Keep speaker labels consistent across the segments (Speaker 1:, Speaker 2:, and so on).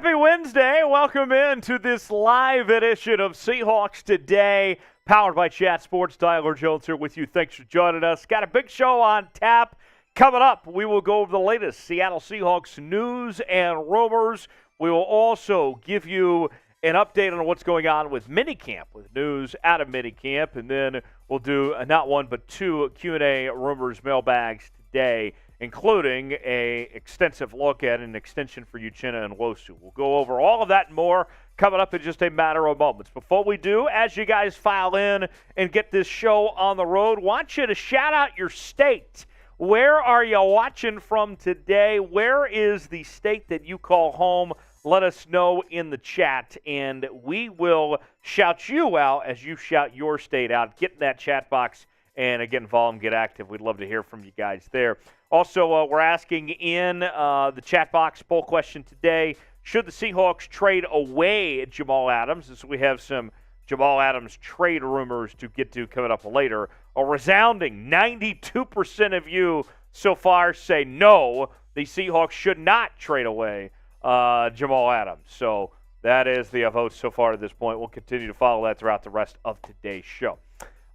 Speaker 1: Happy Wednesday. Welcome in to this live edition of Seahawks Today, powered by Chat Sports. Tyler Jones here with you. Thanks for joining us. Got a big show on tap. Coming up, we will go over the latest Seattle Seahawks news and rumors. We will also give you an update on what's going on with minicamp, with news out of minicamp, and then we'll do not one but two Q&A rumors mailbags today, including a extensive look at an extension for Uchenna Nwosu. We'll go over all of that and more coming up in just a matter of moments. Before we do, as you guys file in and get this show on the road, want you to shout out your state. Where are you watching from today? Where is the state that you call home? Let us know in the chat, and we will shout you out as you shout your state out. Get in that chat box and, again, involve and get active. We'd love to hear from you guys there. Also, we're asking in the chat box poll question today, should the Seahawks trade away Jamal Adams? As we have some Jamal Adams trade rumors to get to coming up later. A resounding 92% of you so far say no, the Seahawks should not trade away Jamal Adams. So that is the vote so far at this point. We'll continue to follow that throughout the rest of today's show.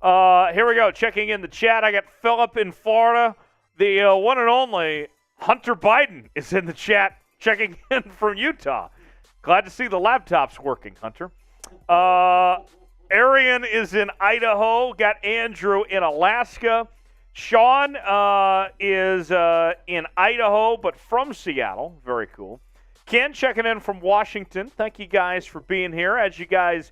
Speaker 1: Here we go. Checking in the chat. I got Philip in Florida. The one and only Hunter Biden is in the chat, checking in from Utah. Glad to see the laptops working, Hunter. Arian is in Idaho. Got Andrew in Alaska. Sean is in Idaho, but from Seattle. Very cool. Ken checking in from Washington. Thank you guys for being here. As you guys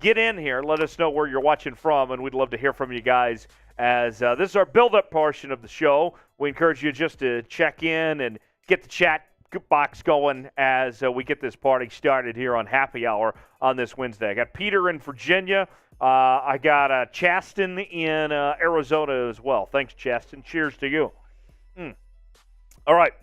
Speaker 1: get in here, let us know where you're watching from, and we'd love to hear from you guys as this is our build-up portion of the show. We encourage you just to check in and get the chat box going as we get this party started here on Happy Hour on this Wednesday. I got Peter in Virginia. I got Chasten in Arizona as well. Thanks, Chasten. Cheers to you. All right.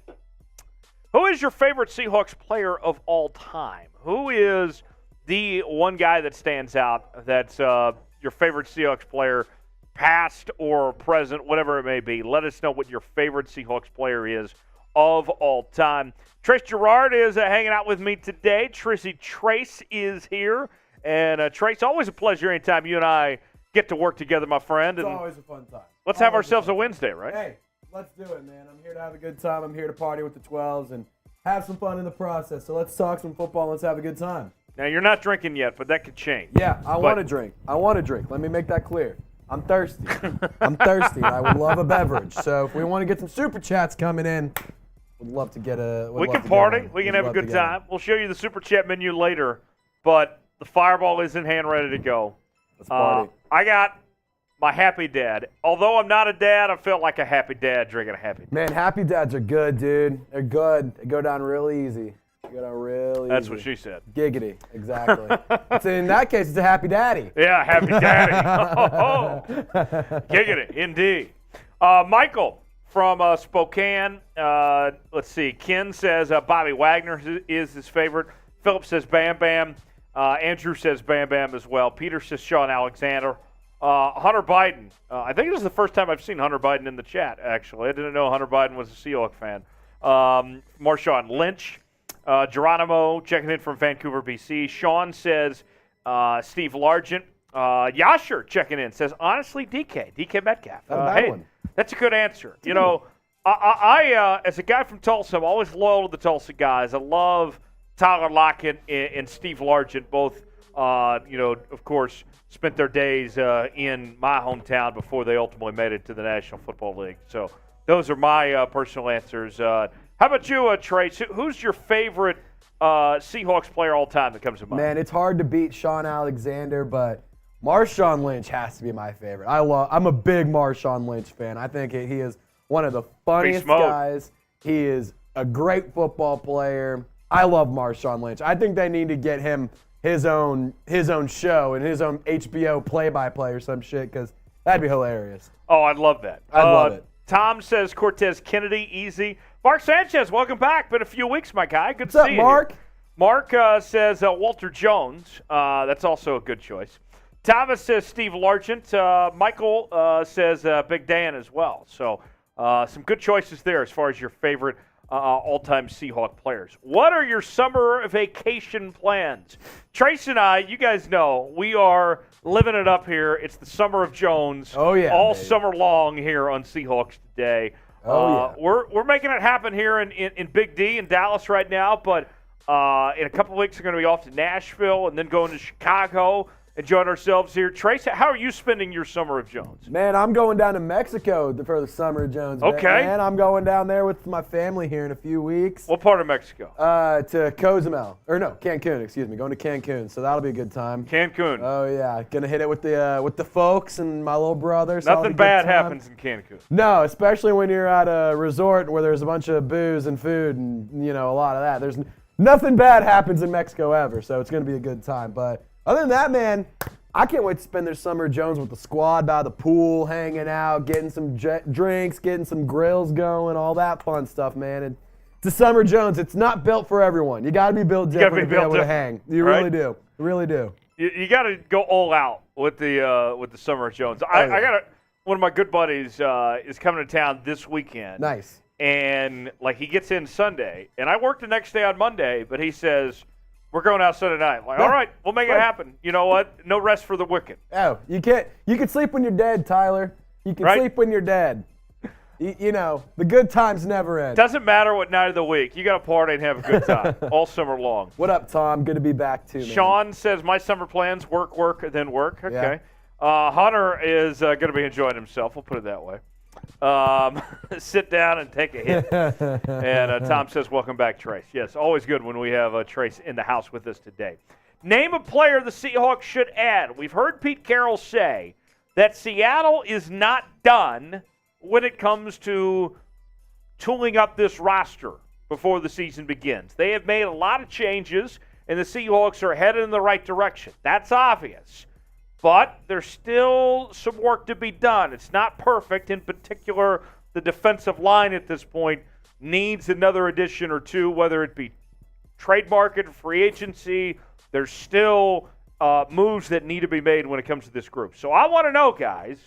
Speaker 1: Who is your favorite Seahawks player of all time? Who is the one guy that stands out that's your favorite Seahawks player, past or present, whatever it may be? Let us know what your favorite Seahawks player is of all time. Trace Gerard is hanging out with me today. Trace is here. And Trace, always a pleasure anytime you and I get to work together, my friend.
Speaker 2: It's always a fun time.
Speaker 1: Let's have ourselves a Wednesday, right?
Speaker 2: Hey, let's do it, man. I'm here to have a good time. I'm here to party with the 12s and have some fun in the process. So let's talk some football and let's have a good time.
Speaker 1: Now, you're not drinking yet, but that could change.
Speaker 2: Yeah, I want to drink. Let me make that clear. I'm thirsty. I would love a beverage. So if we want to get some super chats coming in, we'd love to get a.
Speaker 1: We can party. We can have a good time. We'll show you the super chat menu later, but the fireball is in hand, ready to go.
Speaker 2: Let's party.
Speaker 1: I got my happy dad. Although I'm not a dad, I feel like a happy dad drinking a happy dad.
Speaker 2: Man, happy dads are good, dude. They're good. They go down real easy.
Speaker 1: That's what she said.
Speaker 2: Giggity, exactly. So in that case, it's a happy daddy.
Speaker 1: Yeah, happy daddy. Giggity, indeed. Michael from Spokane. Let's see. Ken says Bobby Wagner is his favorite. Philip says Bam Bam. Andrew says Bam Bam as well. Peter says Sean Alexander. Hunter Biden. I think this is the first time I've seen Hunter Biden in the chat, actually. I didn't know Hunter Biden was a Seahawks fan. Marshawn Lynch. Geronimo checking in from Vancouver, BC. Sean says Steve Largent. Yasher checking in says, honestly, DK Metcalf.
Speaker 2: One.
Speaker 1: That's a good answer. You know, I as a guy from Tulsa, I'm always loyal to the Tulsa guys. I love Tyler Lockett and Steve Largent, both, of course, spent their days in my hometown before they ultimately made it to the National Football League. So those are my personal answers. How about you, Trace? Who's your favorite Seahawks player all time that comes to mind?
Speaker 2: Man, it's hard to beat Sean Alexander, but Marshawn Lynch has to be my favorite. I'm a big Marshawn Lynch fan. I think he is one of the funniest guys. He is a great football player. I love Marshawn Lynch. I think they need to get him his own show and his own HBO play-by-play or some shit, because that'd be hilarious.
Speaker 1: Oh, I'd love that.
Speaker 2: I'd love it.
Speaker 1: Tom says Cortez Kennedy, easy. Mark Sanchez, welcome back. Been a few weeks, my guy. Good to see you.
Speaker 2: What's up,
Speaker 1: Mark
Speaker 2: Mark?
Speaker 1: says Walter Jones. That's also a good choice. Thomas says Steve Largent. Michael says Big Dan as well. So some good choices there as far as your favorite all-time Seahawk players. What are your summer vacation plans? Trace and I, you guys know, we are living it up here. It's the summer of Jones.
Speaker 2: Oh, yeah,
Speaker 1: all
Speaker 2: baby.
Speaker 1: summer long here on Seahawks Today.
Speaker 2: Oh, yeah.
Speaker 1: We're making it happen here in Big D in Dallas right now, but in a couple of weeks we're going to be off to Nashville and then going to Chicago. Enjoying ourselves here. Trace, how are you spending your summer of Jones?
Speaker 2: Man, I'm going down to Mexico for the summer of Jones.
Speaker 1: Okay.
Speaker 2: Man, I'm going down there with my family here in a few weeks.
Speaker 1: What part of Mexico?
Speaker 2: To Cozumel. Or no, Cancun, excuse me. Going to Cancun, so that'll be a good time.
Speaker 1: Cancun.
Speaker 2: Oh, yeah. Gonna hit it with the folks and my little brother. So
Speaker 1: Nothing bad happens in Cancun.
Speaker 2: No, especially when you're at a resort where there's a bunch of booze and food and, a lot of that. There's nothing bad happens in Mexico ever, so it's going to be a good time. But other than that, man, I can't wait to spend their summer at Jones with the squad by the pool, hanging out, getting some drinks, getting some grills going, all that fun stuff, man. And it's a summer Jones. It's not built for everyone. You got to be built different to be able to hang. You really do. You really do.
Speaker 1: You got to go all out with the summer of Jones. I got one of my good buddies is coming to town this weekend.
Speaker 2: Nice.
Speaker 1: And he gets in Sunday, and I work the next day on Monday, but he says, we're going out Sunday night. I'm like, all right, we'll make it happen. You know what? No rest for the wicked.
Speaker 2: Oh, you can't. You can sleep when you're dead, Tyler. You can sleep when you're dead. The good times never end.
Speaker 1: Doesn't matter what night of the week. You got to party and have a good time all summer long.
Speaker 2: What up, Tom? Good to be back too, man.
Speaker 1: Sean says, my summer plans, work, then work. Okay. Yeah. Hunter is going to be enjoying himself. We'll put it that way. Sit down and take a hit. And Tom says, welcome back, Trace. Yes, always good when we have Trace in the house with us today. Name a player the Seahawks should add. We've heard Pete Carroll say that Seattle is not done when it comes to tooling up this roster before the season begins. They have made a lot of changes, and the Seahawks are headed in the right direction. That's obvious. But there's still some work to be done. It's not perfect. In particular, the defensive line at this point needs another addition or two, whether it be trade market, free agency. There's still moves that need to be made when it comes to this group. So I want to know, guys,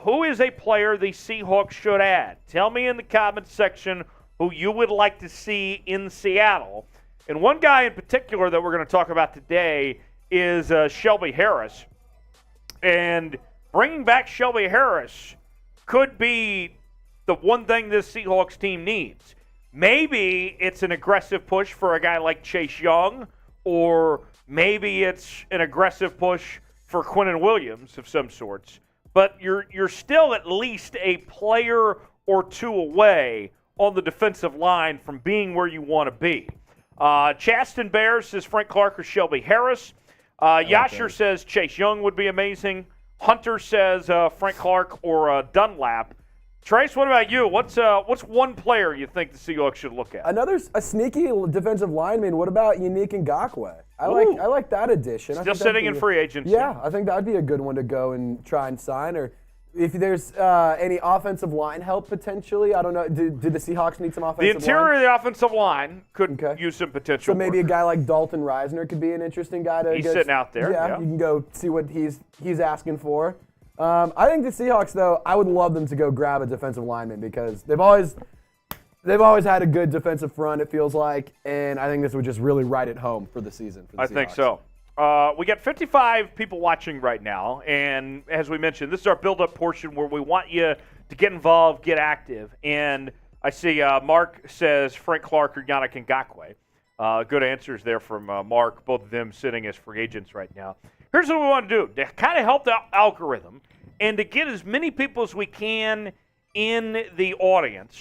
Speaker 1: who is a player the Seahawks should add? Tell me in the comments section who you would like to see in Seattle. And one guy in particular that we're going to talk about today is Shelby Harris. And bringing back Shelby Harris could be the one thing this Seahawks team needs. Maybe it's an aggressive push for a guy like Chase Young, or maybe it's an aggressive push for Quinnen Williams of some sorts. But you're still at least a player or two away on the defensive line from being where you want to be. Chaston Bear says Frank Clark or Shelby Harris. Yasher says Chase Young would be amazing. Hunter says Frank Clark or Dunlap. Trace, what about you? What's one player you think the Seahawks should look at?
Speaker 2: A sneaky defensive lineman. What about Unique Ngakoue? I like that addition.
Speaker 1: Still sitting in free agency.
Speaker 2: Yeah, I think that'd be a good one to go and try and sign. Or if there's any offensive line help potentially, I don't know. Did the Seahawks need some offensive line?
Speaker 1: The interior of the offensive line could use some potential.
Speaker 2: So maybe a guy like Dalton Reisner could be an interesting guy to.
Speaker 1: He's sitting out there.
Speaker 2: Yeah, you can go see what he's asking for. I think the Seahawks, though, I would love them to go grab a defensive lineman because they've always had a good defensive front, it feels like, and I think this would just really write it home for the season. For the Seahawks.
Speaker 1: Think so. We got 55 people watching right now, and as we mentioned, this is our build-up portion where we want you to get involved, get active. And I see Mark says Frank Clark or Yannick Ngakoue. Good answers there from Mark, both of them sitting as free agents right now. Here's what we want to do to kind of help the algorithm and to get as many people as we can in the audience.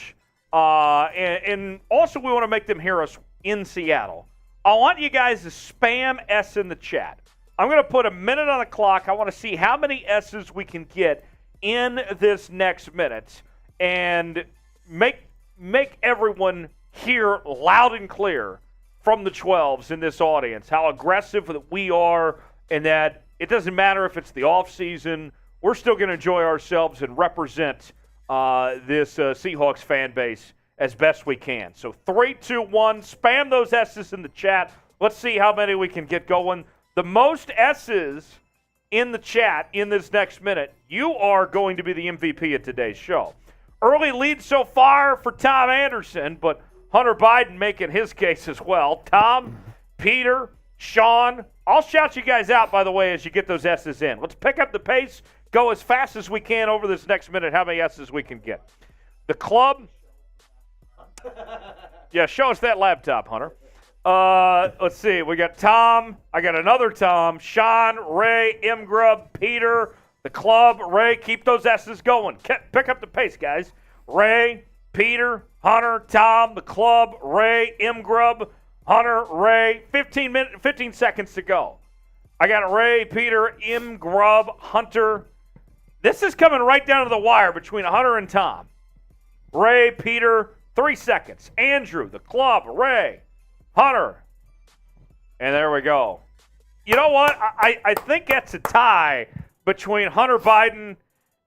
Speaker 1: And also we want to make them hear us in Seattle. I want you guys to spam S in the chat. I'm going to put a minute on the clock. I want to see how many S's we can get in this next minute and make everyone hear loud and clear from the 12s in this audience how aggressive that we are, and that it doesn't matter if it's the off season. We're still going to enjoy ourselves and represent this Seahawks fan base as best we can. So 3, 2, 1, spam those S's in the chat. Let's see how many we can get going. The most S's in the chat in this next minute, you are going to be the MVP of today's show. Early lead so far for Tom Anderson, but Hunter Biden making his case as well. Tom, Peter, Sean, I'll shout you guys out, by the way, as you get those S's in. Let's pick up the pace, go as fast as we can over this next minute, how many S's we can get. The club. Yeah, show us that laptop, Hunter. Let's see. We got Tom. I got another Tom. Sean, Ray, M. Grub, Peter, the club, Ray. Keep those S's going. Pick up the pace, guys. Ray, Peter, Hunter, Tom, the club, Ray, M. Grub, Hunter, Ray. 15 seconds to go. I got Ray, Peter, M. Grub, Hunter. This is coming right down to the wire between Hunter and Tom. Ray, Peter, 3 seconds. Andrew, the club, Ray, Hunter. And there we go. You know what? I think that's a tie between Hunter Biden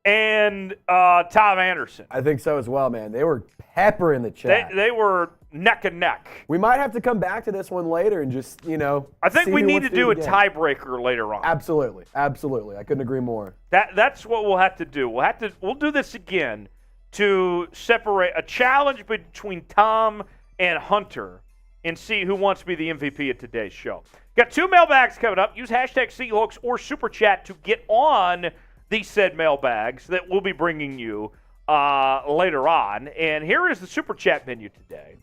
Speaker 1: and Tom Anderson.
Speaker 2: I think so as well, man. They were peppering the chat.
Speaker 1: They were neck and neck.
Speaker 2: We might have to come back to this one later and just,
Speaker 1: I think we need to do a tiebreaker later on.
Speaker 2: Absolutely. Absolutely. I couldn't agree more.
Speaker 1: That's what we'll have to do. We'll do this again to separate a challenge between Tom and Hunter and see who wants to be the MVP of today's show. Got 2 mailbags coming up. Use hashtag Seahawks or Super Chat to get on these said mailbags that we'll be bringing you later on. And here is the Super Chat menu today.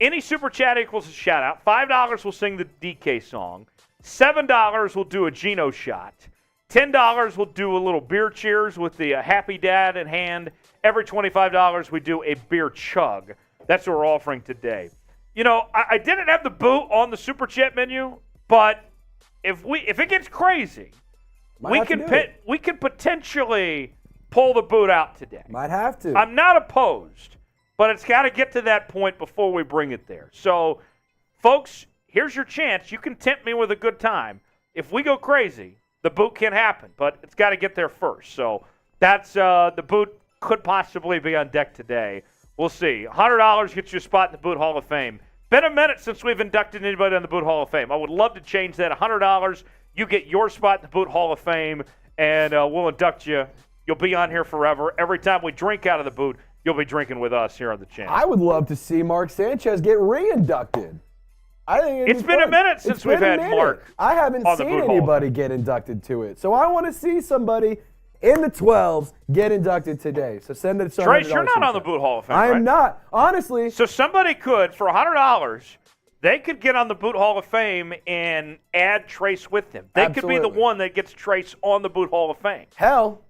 Speaker 1: Any Super Chat equals a shout-out. $5 will sing the DK song. $7 will do a Geno shot. $10 will do a little beer cheers with the Happy Dad in hand. Every $25 we do a beer chug. That's what we're offering today. I didn't have the boot on the Super Chat menu, but if it gets crazy, we can potentially pull the boot out today.
Speaker 2: Might have to.
Speaker 1: I'm not opposed, but it's got to get to that point before we bring it there. So, folks, here's your chance. You can tempt me with a good time. If we go crazy, the boot can happen, but it's got to get there first. So that's the boot could possibly be on deck today. We'll see. $100 gets you a spot in the Boot Hall of Fame. Been a minute since we've inducted anybody on the Boot Hall of Fame. I would love to change that. $100, you get your spot in the Boot Hall of Fame, and we'll induct you. You'll be on here forever. Every time we drink out of the boot, you'll be drinking with us here on the channel.
Speaker 2: I would love to see Mark Sanchez get re-inducted. I think
Speaker 1: it's been a minute since we've had Mark.
Speaker 2: I haven't seen anybody get inducted to it. So I want to see somebody in the 12s get inducted today. So send it to
Speaker 1: Trace, you're not on the Boot Hall of Fame,
Speaker 2: I am not. Honestly.
Speaker 1: So somebody could, for $100, they could get on the Boot Hall of Fame and add Trace with them. They could be the one that gets Trace on the Boot Hall of Fame.
Speaker 2: Hell,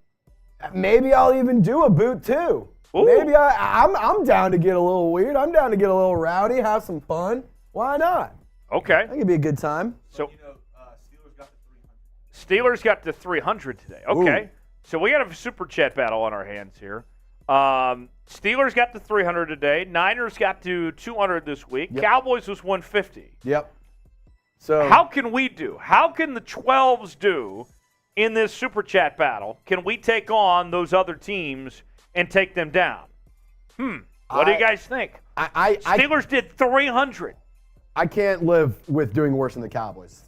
Speaker 2: maybe I'll even do a boot too. Ooh. Maybe I'm down to get a little weird. I'm down to get a little rowdy, have some fun. Why not?
Speaker 1: Okay.
Speaker 2: That could be a good time.
Speaker 1: So Steelers got to 300 today. Okay. Ooh. So we got a Super Chat battle on our hands here. Steelers got to 300 today. Niners got to 200 this week. Yep. Cowboys was 150.
Speaker 2: Yep. So
Speaker 1: how can we do? How can the 12s do in this Super Chat battle? Can we take on those other teams and take them down? What do you guys think? Steelers did 300.
Speaker 2: I can't live with doing worse than the Cowboys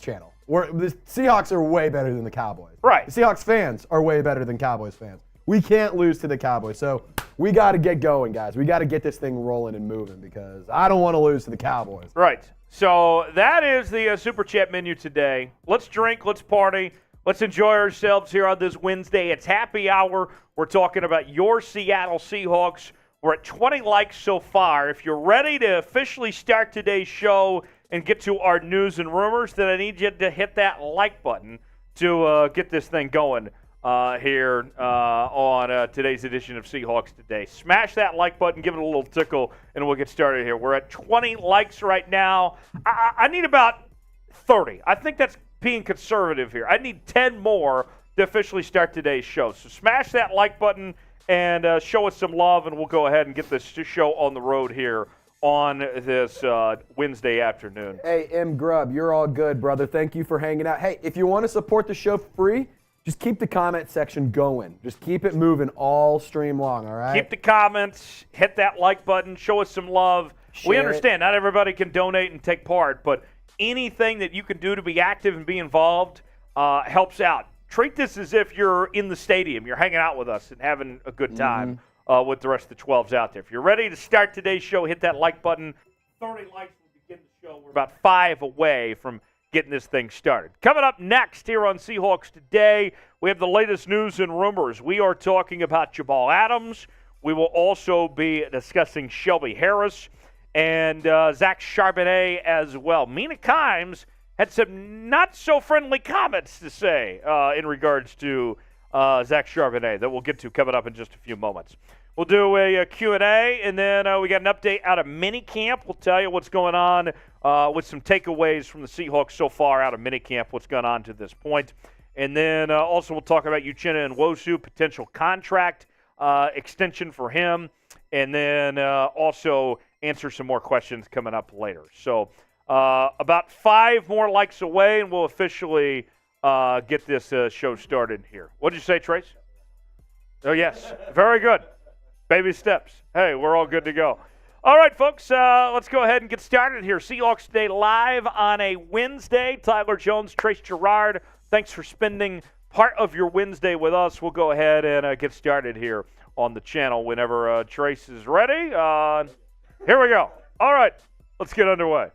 Speaker 2: channel. The Seahawks are way better than the Cowboys.
Speaker 1: Right.
Speaker 2: The Seahawks fans are way better than Cowboys fans. We can't lose to the Cowboys. So we got to get going, guys. We got to get this thing rolling and moving because I don't want to lose to the Cowboys.
Speaker 1: Right. So that is the Super Chat menu today. Let's drink. Let's party. Let's enjoy ourselves here on this Wednesday. It's happy hour. We're talking about your Seattle Seahawks. We're at 20 likes so far. If you're ready to officially start today's show and get to our news and rumors, then I need you to hit that like button to get this thing going here on today's edition of Seahawks Today. Smash that like button, give it a little tickle, and we'll get started here. We're at 20 likes right now. I need about 30. I think that's being conservative here. I need 10 more to officially start today's show. So smash that like button and show us some love, and we'll go ahead and get this show on the road here on this Wednesday afternoon.
Speaker 2: Hey, M. Grubb, you're all good, brother. Thank you for hanging out. Hey, if you want to support the show free, just keep the comment section going. Just keep it moving all stream long, all right?
Speaker 1: Keep the comments, hit that like button, show us some love. We understand not everybody can donate and take part, but anything that you can do to be active and be involved helps out. Treat this as if you're in the stadium. You're hanging out with us and having a good time with the rest of the 12s out there. If you're ready to start today's show, hit that like button. 30 likes will begin the show. We're about 5 away from getting this thing started. Coming up next here on Seahawks Today, we have the latest news and rumors. We are talking about Jamal Adams. We will also be discussing Shelby Harris and Zach Charbonnet as well. Mina had some not-so-friendly comments to say in regards to Zach Charbonnet that we'll get to coming up in just a few moments. We'll do a Q&A, and then we got an update out of minicamp. We'll tell you what's going on with some takeaways from the Seahawks so far out of minicamp, what's gone on to this point. And then also we'll talk about Uchenna Nwosu, potential contract extension for him, and then also answer some more questions coming up later. So about 5 more likes away, and we'll officially get this show started here. What did you say, Trace? Oh, yes. Very good. Baby steps. Hey, we're all good to go. All right, folks, let's go ahead and get started here. Seahawks Today live on a Wednesday. Tyler Jones, Trace Gerard, thanks for spending part of your Wednesday with us. We'll go ahead and get started here on the channel whenever Trace is ready. Here we go. All right, let's get underway.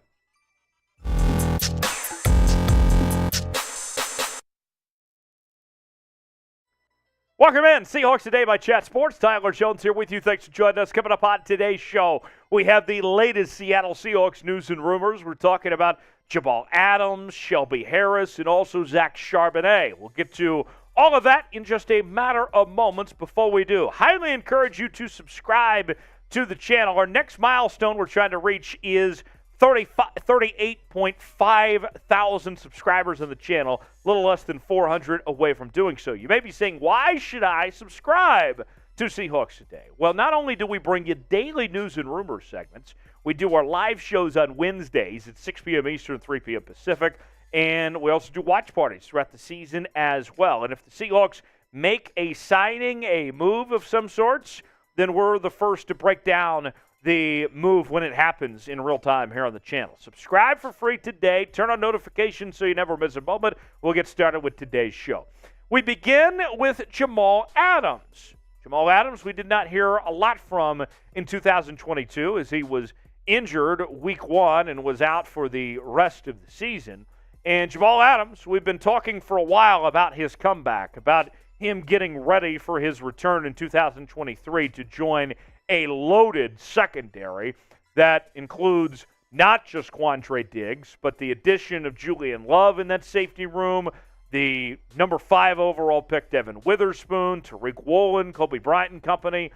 Speaker 1: Welcome in, Seahawks Today by Chat Sports. Tyler Jones here with you. Thanks for joining us. Coming up on today's show, we have the latest Seattle Seahawks news and rumors. We're talking about Jamal Adams, Shelby Harris, and also Zach Charbonnet. We'll get to all of that in just a matter of moments. Before we do, highly encourage you to subscribe to the channel. Our next milestone we're trying to reach is 38.5 thousand subscribers on the channel, a little less than 400 away from doing so. You may be saying, why should I subscribe to Seahawks Today? Well, not only do we bring you daily news and rumor segments, we do our live shows on Wednesdays at 6 p.m. Eastern, 3 p.m. Pacific, and we also do watch parties throughout the season as well. And if the Seahawks make a signing, a move of some sorts, then we're the first to break down the move when it happens in real time here on the channel. Subscribe for free today. Turn on notifications so you never miss a moment. We'll get started with today's show. We begin with Jamal Adams. Jamal Adams, we did not hear a lot from in 2022 as he was injured week 1 and was out for the rest of the season. And Jamal Adams, we've been talking for a while about his comeback, about him getting ready for his return in 2023 to join a loaded secondary that includes not just Quandre Diggs, but the addition of Julian Love in that safety room, the number 5 overall pick, Devin Witherspoon, Tariq Woolen, Kobe Bryant and company.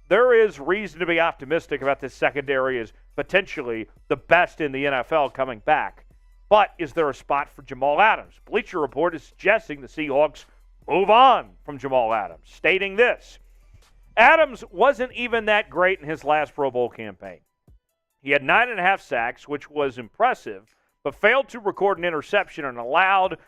Speaker 1: There is reason to be optimistic about this secondary as potentially the best in the NFL coming back. But is there a spot for Jamal Adams? Bleacher Report is suggesting the Seahawks move on from Jamal Adams, stating this: Adams wasn't even that great in his last Pro Bowl campaign. He had 9.5 sacks, which was impressive, but failed to record an interception and allowed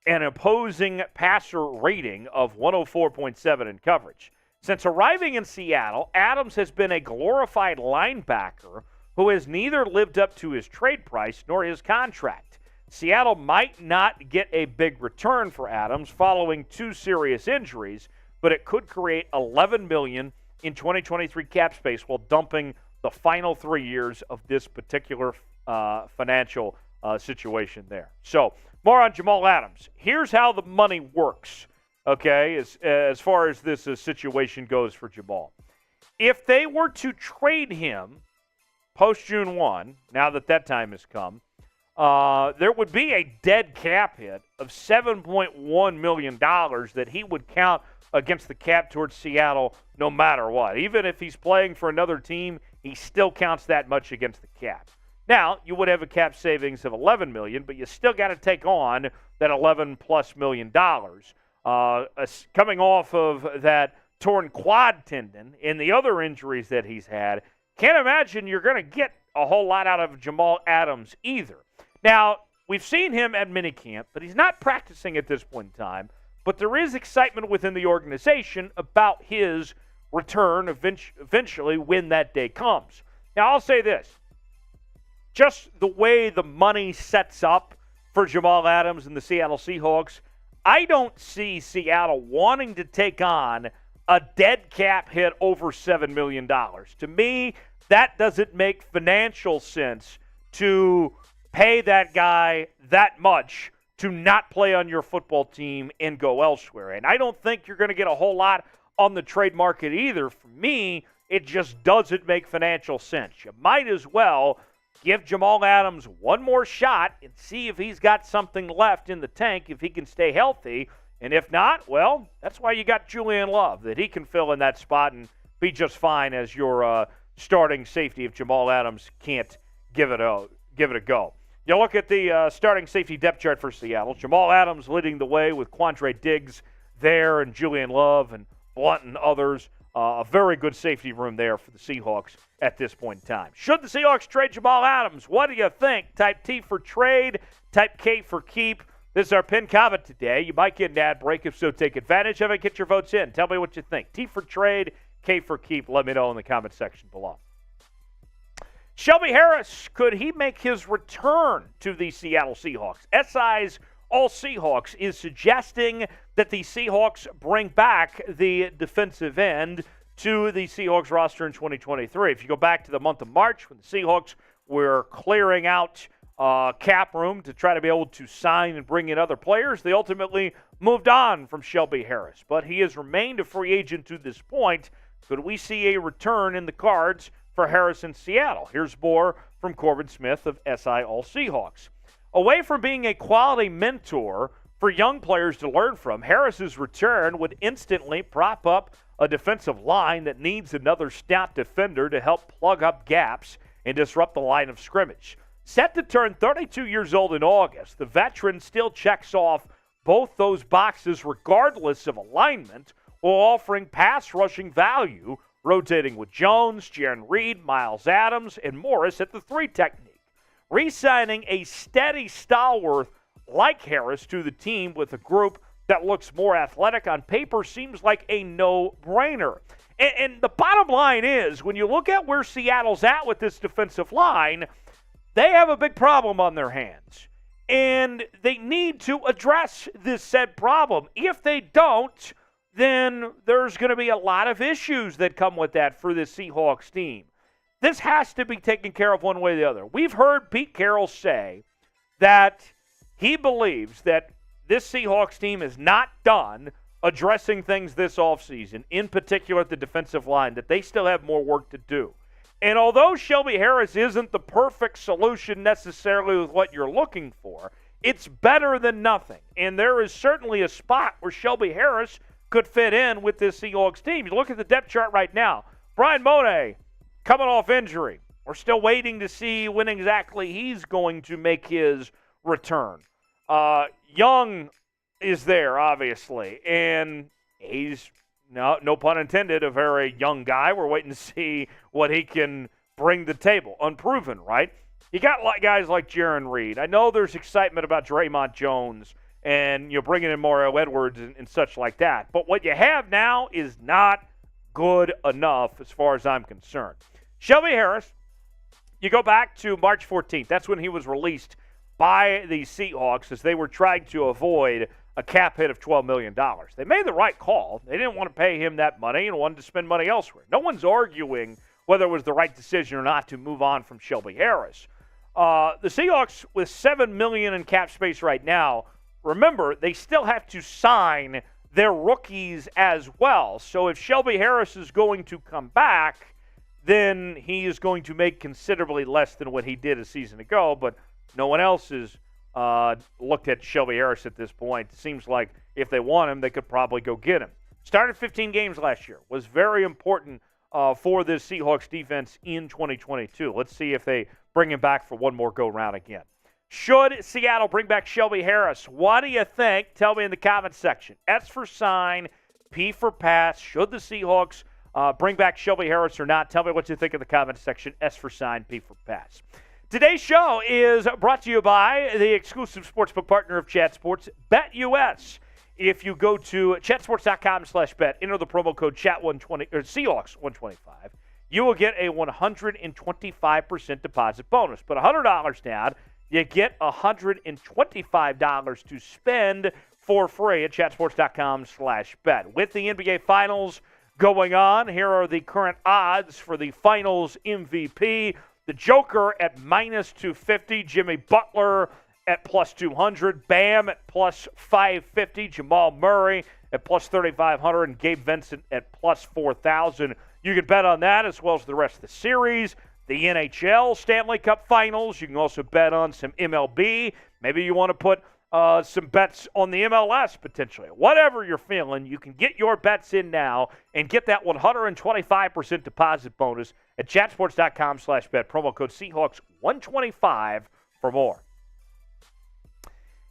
Speaker 1: an opposing passer rating of 104.7 in coverage. Since arriving in Seattle, Adams has been a glorified linebacker who has neither lived up to his trade price nor his contract. Seattle might not get a big return for Adams following 2 serious injuries, but it could create $11 million in 2023 cap space while dumping the final 3 years of this particular financial situation there. So, more on Jamal Adams. Here's how the money works, okay, as far as this situation goes for Jamal. If they were to trade him post-June 1, now that time has come, there would be a dead cap hit of $7.1 million that he would count against the cap towards Seattle no matter what. Even if he's playing for another team, he still counts that much against the cap. Now, you would have a cap savings of $11 million, but you still got to take on that $11+ million. Coming off of that torn quad tendon and the other injuries that he's had, can't imagine you're going to get a whole lot out of Jamal Adams either. Now, we've seen him at minicamp, but he's not practicing at this point in time. But there is excitement within the organization about his return eventually when that day comes. Now, I'll say this. Just the way the money sets up for Jamal Adams and the Seattle Seahawks, I don't see Seattle wanting to take on a dead cap hit over $7 million. To me, that doesn't make financial sense to pay that guy that much to not play on your football team and go elsewhere. And I don't think you're going to get a whole lot on the trade market either. For me, it just doesn't make financial sense. You might as well give Jamal Adams one more shot and see if he's got something left in the tank, if he can stay healthy. And if not, well, that's why you got Julian Love, that he can fill in that spot and be just fine as your starting safety if Jamal Adams can't give it a go. You look at the starting safety depth chart for Seattle. Jamal Adams leading the way with Quandre Diggs there and Julian Love and Blunt and others. A very good safety room there for the Seahawks at this point in time. Should the Seahawks trade Jamal Adams? What do you think? Type T for trade, type K for keep. This is our pinned comment today. You might get an ad break. If so, take advantage of it. Get your votes in. Tell me what you think. T for trade, K for keep. Let me know in the comment section below. Shelby Harris, could he make his return to the Seattle Seahawks? SI's All Seahawks is suggesting that the Seahawks bring back the defensive end to the Seahawks roster in 2023. If you go back to the month of March when the Seahawks were clearing out cap room to try to be able to sign and bring in other players, they ultimately moved on from Shelby Harris. But he has remained a free agent to this point. Could we see a return in the cards for Harris in Seattle? Here's more from Corbin Smith of SI All Seahawks. Away from being a quality mentor for young players to learn from, Harris's return would instantly prop up a defensive line that needs another stout defender to help plug up gaps and disrupt the line of scrimmage. Set to turn 32 years old in August, the veteran still checks off both those boxes regardless of alignment, while offering pass rushing value, rotating with Jones, Jaron Reed, Miles Adams, and Morris at the 3 technique. Re-signing a steady stalwart like Harris to the team with a group that looks more athletic on paper seems like a no-brainer. And the bottom line is, when you look at where Seattle's at with this defensive line, they have a big problem on their hands. And they need to address this said problem. If they don't, then there's going to be a lot of issues that come with that for the Seahawks team. This has to be taken care of one way or the other. We've heard Pete Carroll say that he believes that this Seahawks team is not done addressing things this offseason, in particular at the defensive line, that they still have more work to do. And although Shelby Harris isn't the perfect solution necessarily with what you're looking for, it's better than nothing. And there is certainly a spot where Shelby Harris could fit in with this Seahawks team. You look at the depth chart right now. Brian Monet coming off injury. We're still waiting to see when exactly he's going to make his return. Young is there, obviously, and he's, no pun intended, a very young guy. We're waiting to see what he can bring to the table. Unproven, right? You got guys like Jaron Reed. I know there's excitement about Draymond Jones and bringing in Mario Edwards and such like that. But what you have now is not good enough as far as I'm concerned. Shelby Harris, you go back to March 14th. That's when he was released by the Seahawks as they were trying to avoid a cap hit of $12 million. They made the right call. They didn't want to pay him that money and wanted to spend money elsewhere. No one's arguing whether it was the right decision or not to move on from Shelby Harris. The Seahawks, with $7 million in cap space right now, remember, they still have to sign their rookies as well. So if Shelby Harris is going to come back, then he is going to make considerably less than what he did a season ago. But no one else has looked at Shelby Harris at this point. It seems like if they want him, they could probably go get him. Started 15 games last year. Was very important for this Seahawks defense in 2022. Let's see if they bring him back for one more go-round again. Should Seattle bring back Shelby Harris? What do you think? Tell me in the comments section. S for sign, P for pass. Should the Seahawks bring back Shelby Harris or not? Tell me what you think in the comments section. S for sign, P for pass. Today's show is brought to you by the exclusive sportsbook partner of Chat Sports, BetUS. If you go to chatsports.com/bet, enter the promo code Chat120 or Seahawks125, you will get a 125% deposit bonus. Put $100 down, you get $125 to spend for free at chatsports.com/bet. With the NBA Finals going on. Here are the current odds for the Finals MVP. The Joker at -250, Jimmy Butler at +200, Bam at +550, Jamal Murray at +3,500, and Gabe Vincent at +4,000. You can bet on that as well as the rest of the series. The NHL Stanley Cup Finals. You can also bet on some MLB. Maybe you want to put some bets on the MLS potentially. Whatever you're feeling, you can get your bets in now and get that 125% deposit bonus at chatsports.com/bet. Promo code Seahawks125 for more.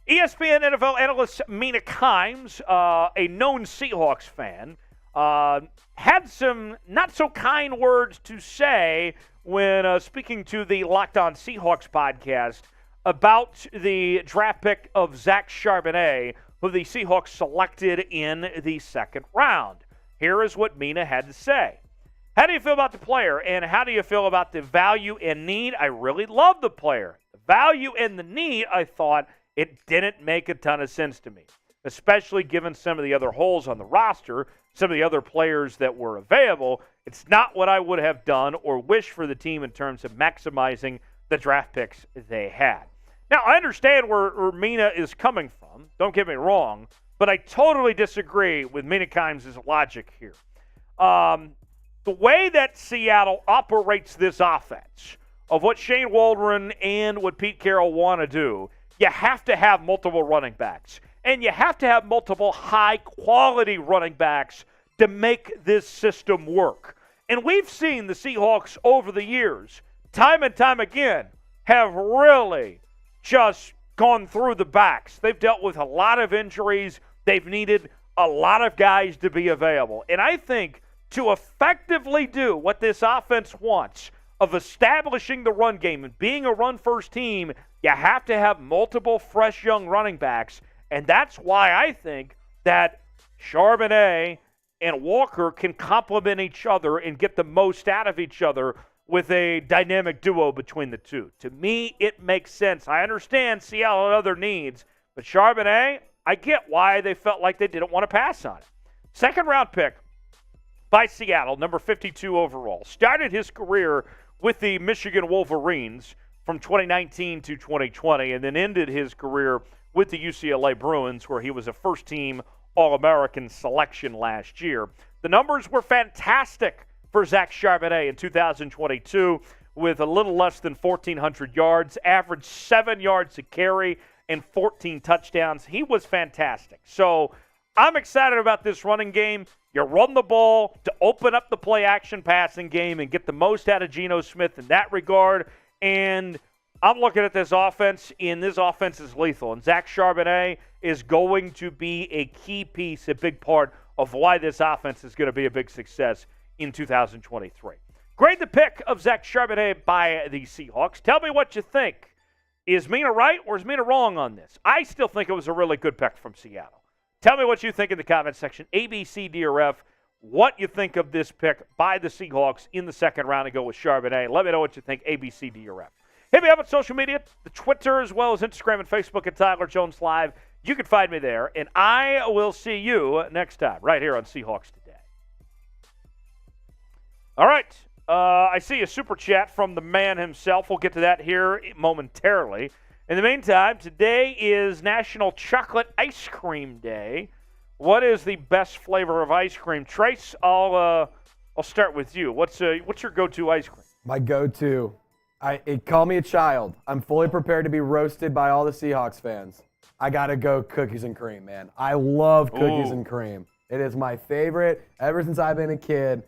Speaker 1: ESPN NFL analyst Mina, a known Seahawks fan, had some not-so-kind words to say when speaking to the Locked On Seahawks podcast about the draft pick of Zach Charbonnet, who the Seahawks selected in the second round. Here is what Mina had to say. How do you feel about the player, and how do you feel about the value and need? I really love the player. The value and the need, I thought, it didn't make a ton of sense to me, especially given some of the other holes on the roster, some of the other players that were available. It's not what I would have done or wished for the team in terms of maximizing the draft picks they had. Now, I understand where Mina is coming from. Don't get me wrong, but I totally disagree with Mina Kimes' logic here. The way that Seattle operates this offense, of what Shane Waldron and what Pete Carroll want to do, you have to have multiple running backs. And you have to have multiple high-quality running backs to make this system work. And we've seen the Seahawks over the years, time and time again, have really just gone through the backs. They've dealt with a lot of injuries. They've needed a lot of guys to be available. And I think to effectively do what this offense wants of establishing the run game and being a run-first team, you have to have multiple fresh young running backs. And that's why I think that Charbonnet and Walker can complement each other and get the most out of each other with a dynamic duo between the two. To me, it makes sense. I understand Seattle and other needs, but Charbonnet, I get why they felt like they didn't want to pass on it. Second-round pick by Seattle, number 52 overall. Started his career with the Michigan Wolverines from 2019 to 2020, and then ended his career with the UCLA Bruins, where he was a first-team All-American selection last year. The numbers were fantastic for Zach Charbonnet in 2022 with a little less than 1,400 yards, averaged 7 yards a carry, and 14 touchdowns. He was fantastic. So I'm excited about this running game. You run the ball to open up the play-action passing game and get the most out of Geno Smith in that regard. And I'm looking at this offense, and this offense is lethal. And Zach Charbonnet is going to be a key piece, a big part of why this offense is going to be a big success in 2023. Grade the pick of Zach Charbonnet by the Seahawks. Tell me what you think. Is Mina right or is Mina wrong on this? I still think it was a really good pick from Seattle. Tell me what you think in the comment section. A, B, C, D, or F. What you think of this pick by the Seahawks in the second round to go with Charbonnet. Let me know what you think. A, B, C, D, or F. Hit me up on social media, the Twitter as well as Instagram and Facebook at Tyler Jones Live. You can find me there, and I will see you next time right here on Seahawks Today. All right, I see a super chat from the man himself. We'll get to that here momentarily. In the meantime, today is National Chocolate Ice Cream Day. What is the best flavor of ice cream? Trace, I'll start with you. What's your go-to ice cream?
Speaker 2: My go-to, call me a child. I'm fully prepared to be roasted by all the Seahawks fans. I gotta go cookies and cream, man. I love cookies and cream. It is my favorite ever since I've been a kid.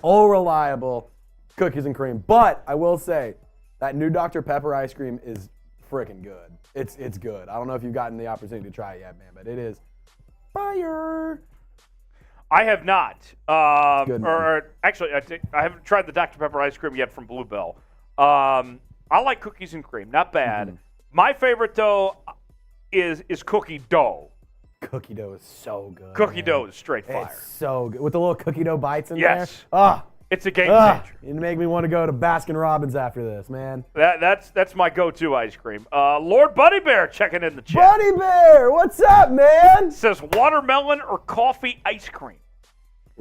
Speaker 2: All reliable cookies and cream. But I will say that new Dr. Pepper ice cream is freaking good. It's good. I don't know if you've gotten the opportunity to try it yet, man, but it is fire.
Speaker 1: I have not.
Speaker 2: Good,
Speaker 1: Actually, I haven't tried the Dr. Pepper ice cream yet from Bluebell. I like cookies and cream. Not bad. Mm-hmm. My favorite, though, is cookie dough.
Speaker 2: Cookie dough is so good.
Speaker 1: Cookie dough is straight fire.
Speaker 2: It's so good. With the little cookie dough bites in there.
Speaker 1: Yes.
Speaker 2: Ah.
Speaker 1: It's a game changer.
Speaker 2: It make me want to go to Baskin Robbins after this, man.
Speaker 1: That's my go-to ice cream. Lord Buddy Bear checking in the chat.
Speaker 2: Buddy Bear, what's up, man?
Speaker 1: Says watermelon or coffee ice cream.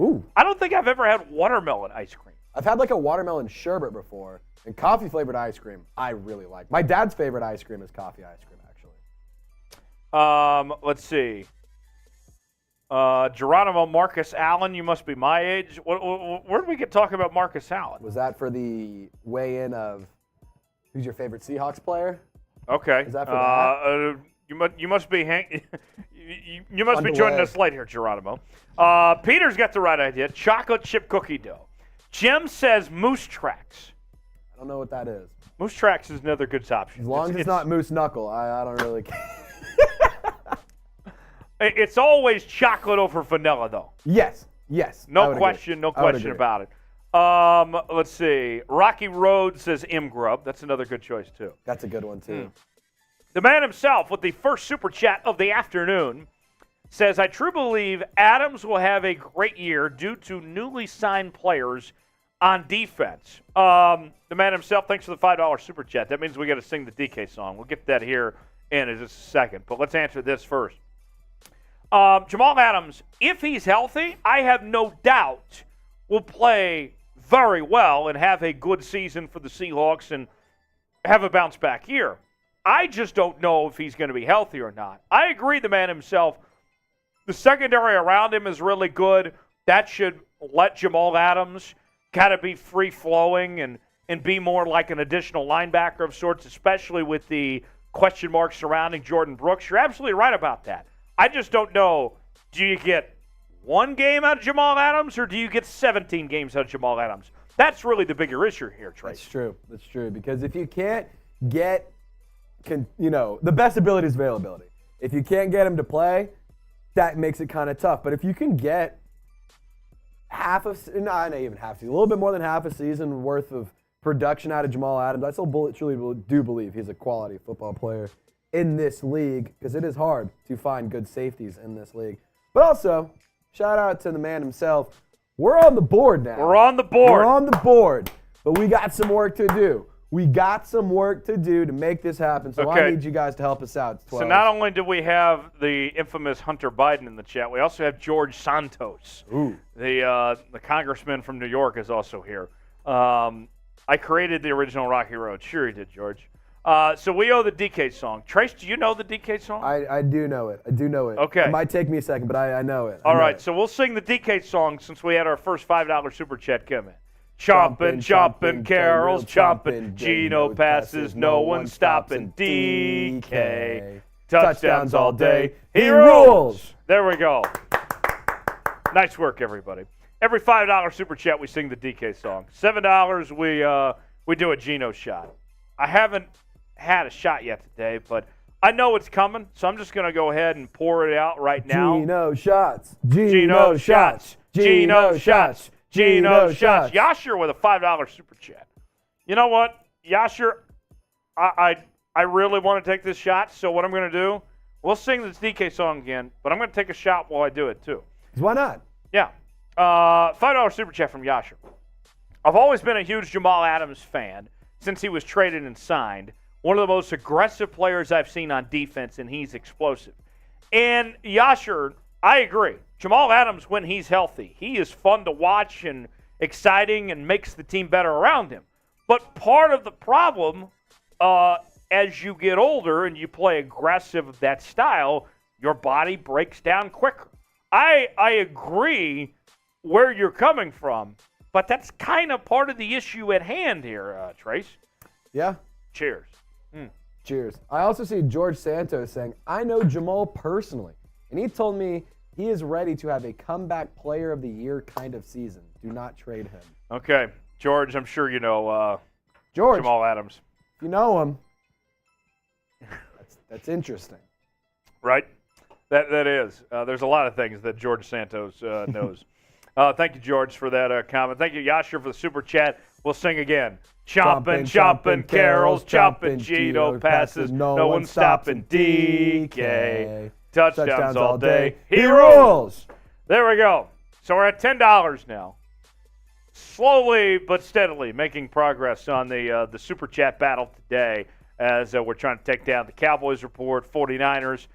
Speaker 2: Ooh.
Speaker 1: I don't think I've ever had watermelon ice cream.
Speaker 2: I've had like a watermelon sherbet before, and coffee-flavored ice cream I really like. My dad's favorite ice cream is coffee ice cream, actually.
Speaker 1: Let's see. Geronimo Marcus Allen, you must be my age. Where did we get talking about Marcus Allen?
Speaker 2: Was that for the weigh-in of who's your favorite Seahawks player?
Speaker 1: Okay.
Speaker 2: Is that for that?
Speaker 1: You must be you must be joining us late here, Geronimo. Peter's got the right idea. Chocolate chip cookie dough. Jim says Moose Tracks.
Speaker 2: I don't know what that is.
Speaker 1: Moose Tracks is another good option.
Speaker 2: As long as it's not Moose Knuckle, I don't really care.
Speaker 1: It's always chocolate over vanilla, though.
Speaker 2: Yes.
Speaker 1: No question about it. Let's see. Rocky Road says M Grub. That's another good choice, too.
Speaker 2: That's a good one, too.
Speaker 1: The man himself with the first super chat of the afternoon says, I truly believe Adams will have a great year due to newly signed players on defense. The man himself, thanks for the $5 super chat. That means we got to sing the DK song. We'll get that here in just a second. But let's answer this first. Jamal Adams, if he's healthy, I have no doubt will play very well and have a good season for the Seahawks and have a bounce-back year. I just don't know if he's going to be healthy or not. I agree, the man himself, the secondary around him is really good. That should let Jamal Adams kind of be free-flowing and be more like an additional linebacker of sorts, especially with the question marks surrounding Jordan Brooks. You're absolutely right about that. I just don't know, do you get one game out of Jamal Adams or do you get 17 games out of Jamal Adams? That's really the bigger issue here, Trace.
Speaker 2: That's true. Because if you can't get, the best ability is availability. If you can't get him to play, that makes it kind of tough. But if you can get not even half a season, a little bit more than half a season worth of production out of Jamal Adams, I still truly do believe he's a quality football player in this league, because it is hard to find good safeties in this league. But also, shout out to the man himself. We're on the board now.
Speaker 1: We're on the board.
Speaker 2: But we got some work to do. To make this happen. So I need you guys to help us out.
Speaker 1: So not only do we have the infamous Hunter Biden in the chat, we also have George Santos.
Speaker 2: Ooh.
Speaker 1: The congressman from New York is also here. I created the original Rocky Road. Sure you did, George. So we owe the DK song. Trace, do you know the DK song?
Speaker 2: I do know it.
Speaker 1: Okay.
Speaker 2: It might take me a second, but I know it.
Speaker 1: All right, so we'll sing the DK song since we had our first $5 super chat come in. Chompin', Carroll's chompin', Gino passes, no one stoppin', DK. Touchdowns all day, he rules. There we go. Nice work, everybody. Every $5 super chat, we sing the DK song. $7, we do a Gino shot. I haven't had a shot yet today, but I know it's coming, so I'm just going to go ahead and pour it out right now.
Speaker 2: Gino shots. Gino shots.
Speaker 1: Yasher with a $5 super chat. You know what, Yasher, I really want to take this shot, so what I'm going to do, we'll sing this DK song again, but I'm going to take a shot while I do it too.
Speaker 2: Why not?
Speaker 1: Yeah. $5 super chat from Yasher. I've always been a huge Jamal Adams fan since he was traded and signed. One of the most aggressive players I've seen on defense, and he's explosive. And Yasher, I agree. Jamal Adams, when he's healthy, he is fun to watch and exciting and makes the team better around him. But part of the problem, as you get older and you play aggressive of that style, your body breaks down quicker. I agree where you're coming from, but that's kind of part of the issue at hand here, Trace.
Speaker 2: Yeah.
Speaker 1: Cheers.
Speaker 2: Cheers. I also see George Santos saying, I know Jamal personally, and he told me he is ready to have a comeback player of the year kind of season. Do not trade him.
Speaker 1: Okay. George, I'm sure you know
Speaker 2: George,
Speaker 1: Jamal Adams.
Speaker 2: If you know him, that's interesting.
Speaker 1: Right? That is. There's a lot of things that George Santos knows. Thank you, George, for that comment. Thank you, Yasher, for the super chat. We'll sing again. Chompin', Carroll's chompin', Gino passes, no one stoppin', DK. Touchdowns all day, he rules. There we go. So we're at $10 now. Slowly but steadily making progress on the super chat battle today as we're trying to take down the Cowboys report, 49ers,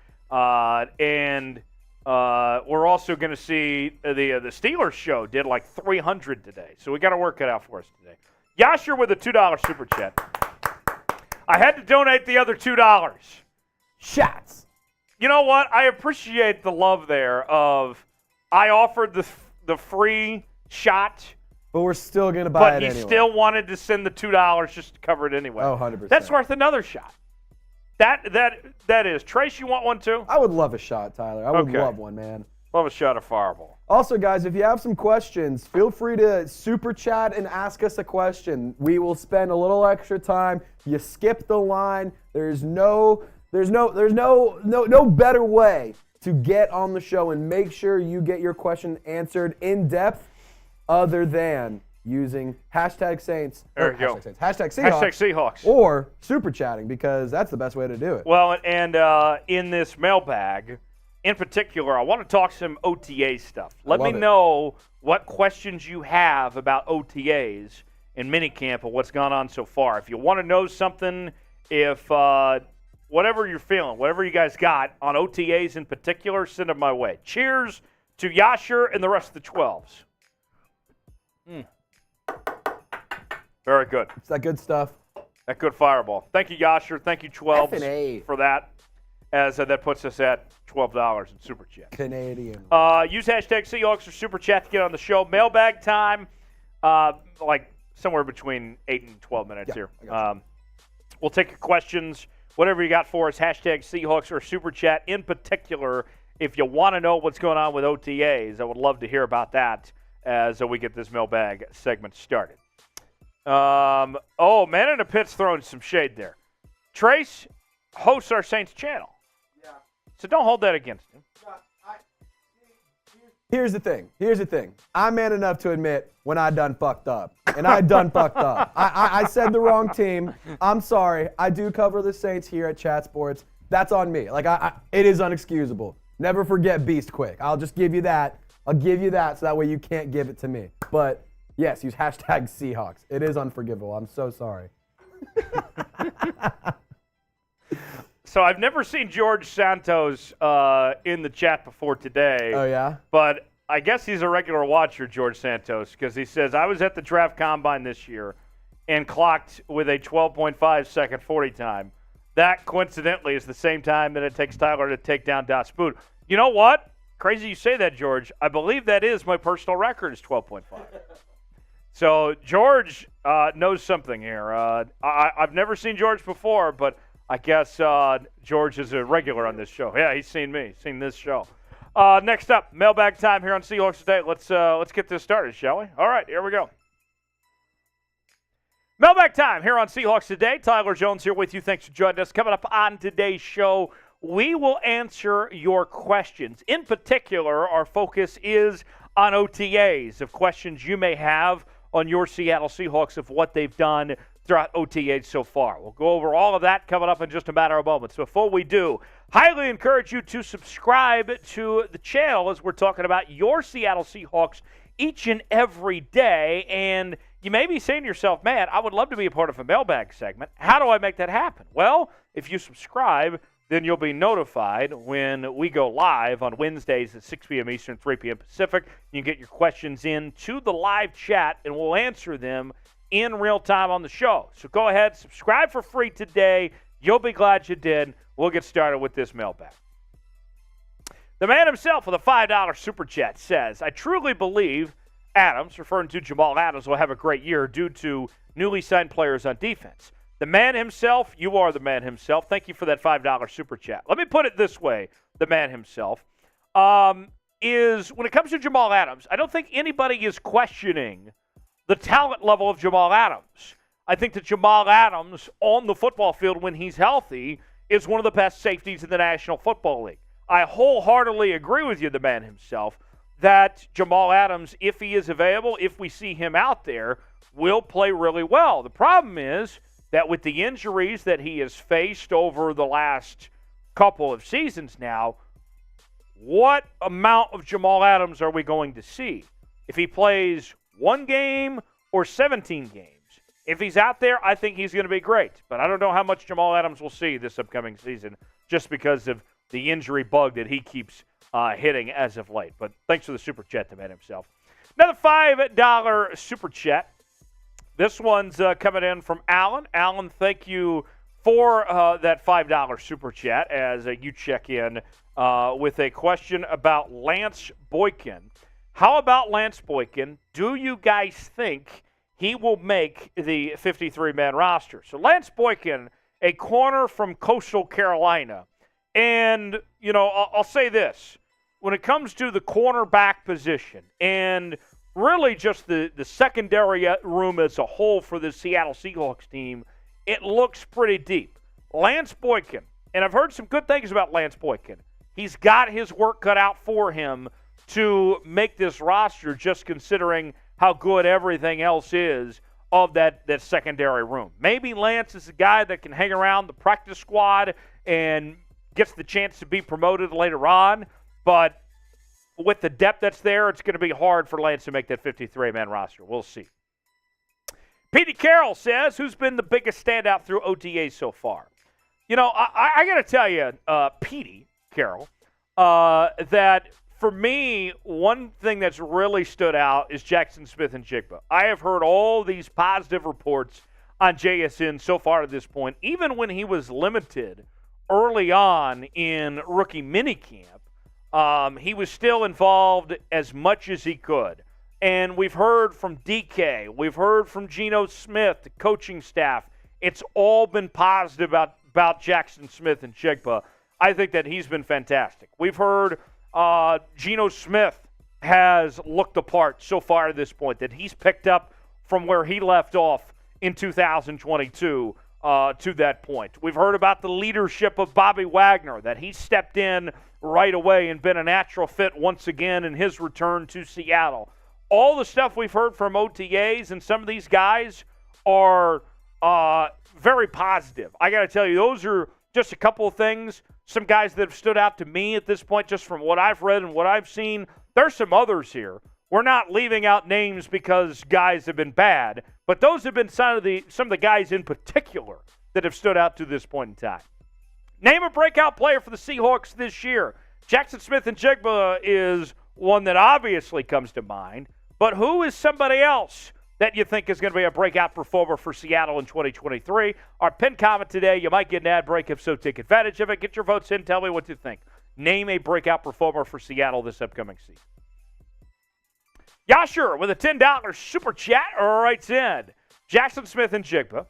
Speaker 1: and We're also going to see the Steelers show did like 300 today, so we got to work it out for us today. Yasher with a $2 super chat. I had to donate the other $2.
Speaker 2: Shots.
Speaker 1: You know what? I appreciate the love there of I offered the free shot,
Speaker 2: but we're still going to buy it anyway.
Speaker 1: But he still wanted to send the $2 just to cover it anyway.
Speaker 2: Oh, 100%.
Speaker 1: That's worth another shot. That is. Trace, you want one too?
Speaker 2: I would love a shot, Tyler. I would love one, man.
Speaker 1: Love a shot of Fireball.
Speaker 2: Also, guys, if you have some questions, feel free to super chat and ask us a question. We will spend a little extra time. You skip the line. There's no better way to get on the show and make sure you get your question answered in depth other than using hashtag Saints.
Speaker 1: There you go.
Speaker 2: Hashtag Seahawks.
Speaker 1: Hashtag Seahawks.
Speaker 2: Or super chatting, because that's the best way to do it.
Speaker 1: Well, and in this mailbag, in particular, I want to talk some OTA stuff. Let me know what questions you have about OTAs and minicamp and what's gone on so far. If you want to know something, if whatever you're feeling, whatever you guys got on OTAs in particular, send them my way. Cheers to Yasher and the rest of the 12s. Very good.
Speaker 2: It's that good stuff.
Speaker 1: That good Fireball. Thank you, Yasher. Thank you, 12s, for that. As that puts us at $12 in Super Chat.
Speaker 2: Canadian.
Speaker 1: Use hashtag Seahawks or Super Chat to get on the show. Mailbag time, like somewhere between 8 and 12 minutes here. We'll take your questions, whatever you got for us, hashtag Seahawks or Super Chat. In particular, if you want to know what's going on with OTAs, I would love to hear about that as we get this mailbag segment started. Man in the pit's throwing some shade there. Trace hosts our Saints channel. Yeah. So don't hold that against him.
Speaker 2: Here's the thing. I'm man enough to admit when I done fucked up. And I done fucked up. I said the wrong team. I'm sorry. I do cover the Saints here at Chat Sports. That's on me. It is unexcusable. Never forget Beast Quick. I'll just give you that. I'll give you that so that way you can't give it to me. But yes, use hashtag Seahawks. It is unforgivable. I'm so sorry.
Speaker 1: So I've never seen George Santos in the chat before today.
Speaker 2: Oh, yeah?
Speaker 1: But I guess he's a regular watcher, George Santos, because he says, I was at the draft combine this year and clocked with a 12.5-second 40 time. That, coincidentally, is the same time that it takes Tyler to take down Das Boot. You know what? Crazy you say that, George. I believe that is my personal record is 12.5. So George knows something here. I've never seen George before, but I guess George is a regular on this show. Yeah, he's seen me, seen this show. Next up, mailbag time here on Seahawks Today. Let's get this started, shall we? All right, here we go. Mailbag time here on Seahawks Today. Tyler Jones here with you. Thanks for joining us. Coming up on today's show, we will answer your questions. In particular, our focus is on OTAs, of questions you may have on your Seattle Seahawks of what they've done throughout OTAs so far. We'll go over all of that coming up in just a matter of moments. Before we do, highly encourage you to subscribe to the channel as we're talking about your Seattle Seahawks each and every day. And you may be saying to yourself, man, I would love to be a part of a mailbag segment. How do I make that happen? Well, if you subscribe, then you'll be notified when we go live on Wednesdays at 6 p.m. Eastern, 3 p.m. Pacific. You can get your questions in to the live chat, and we'll answer them in real time on the show. So go ahead, subscribe for free today. You'll be glad you did. We'll get started with this mailbag. The man himself with a $5 super chat says, I truly believe Adams, referring to Jamal Adams, will have a great year due to newly signed players on defense. The man himself, you are the man himself. Thank you for that $5 super chat. Let me put it this way, the man himself, is when it comes to Jamal Adams, I don't think anybody is questioning the talent level of Jamal Adams. I think that Jamal Adams on the football field when he's healthy is one of the best safeties in the National Football League. I wholeheartedly agree with you, the man himself, that Jamal Adams, if he is available, if we see him out there, will play really well. The problem is that with the injuries that he has faced over the last couple of seasons now, what amount of Jamal Adams are we going to see? If he plays one game or 17 games, if he's out there, I think he's going to be great. But I don't know how much Jamal Adams will see this upcoming season just because of the injury bug that he keeps hitting as of late. But thanks for the super chat, the man himself. Another $5 super chat. This one's coming in from Alan. Alan, thank you for that $5 super chat as you check in with a question about Lance Boykin. How about Lance Boykin? Do you guys think he will make the 53-man roster? So Lance Boykin, a corner from Coastal Carolina. And, you know, I'll say this. When it comes to the cornerback position and really just the secondary room as a whole for the Seattle Seahawks team, it looks pretty deep. Lance Boykin, and I've heard some good things about Lance Boykin. He's got his work cut out for him to make this roster, just considering how good everything else is of that secondary room. Maybe Lance is a guy that can hang around the practice squad and gets the chance to be promoted later on, but with the depth that's there, it's going to be hard for Lance to make that 53-man roster. We'll see. Petey Carroll says, who's been the biggest standout through OTAs so far? You know, I got to tell you, Petey Carroll, that for me, one thing that's really stood out is Jackson Smith-Njigba. I have heard all these positive reports on JSN so far at this point. Even when he was limited early on in rookie minicamp, he was still involved as much as he could. And we've heard from DK, we've heard from Geno Smith, the coaching staff. It's all been positive about Jackson Smith-Njigba. I think that he's been fantastic. We've heard Geno Smith has looked the part so far at this point, that he's picked up from where he left off in 2022 to that point. We've heard about the leadership of Bobby Wagner, that he stepped in right away and been a natural fit once again in his return to Seattle. All the stuff we've heard from OTAs, and some of these guys are very positive. I got to tell you, those are just a couple of things. Some guys that have stood out to me at this point, just from what I've read and what I've seen. There's some others here. We're not leaving out names because guys have been bad, but those have been some of the guys in particular that have stood out to this point in time. Name a breakout player for the Seahawks this year. Jackson Smith-Njigba is one that obviously comes to mind, but who is somebody else that you think is going to be a breakout performer for Seattle in 2023? Our pinned comment today, you might get an ad break. If so, take advantage of it. Get your votes in. Tell me what you think. Name a breakout performer for Seattle this upcoming season. Yashur with a $10 super chat writes in. Jackson Smith-Njigba,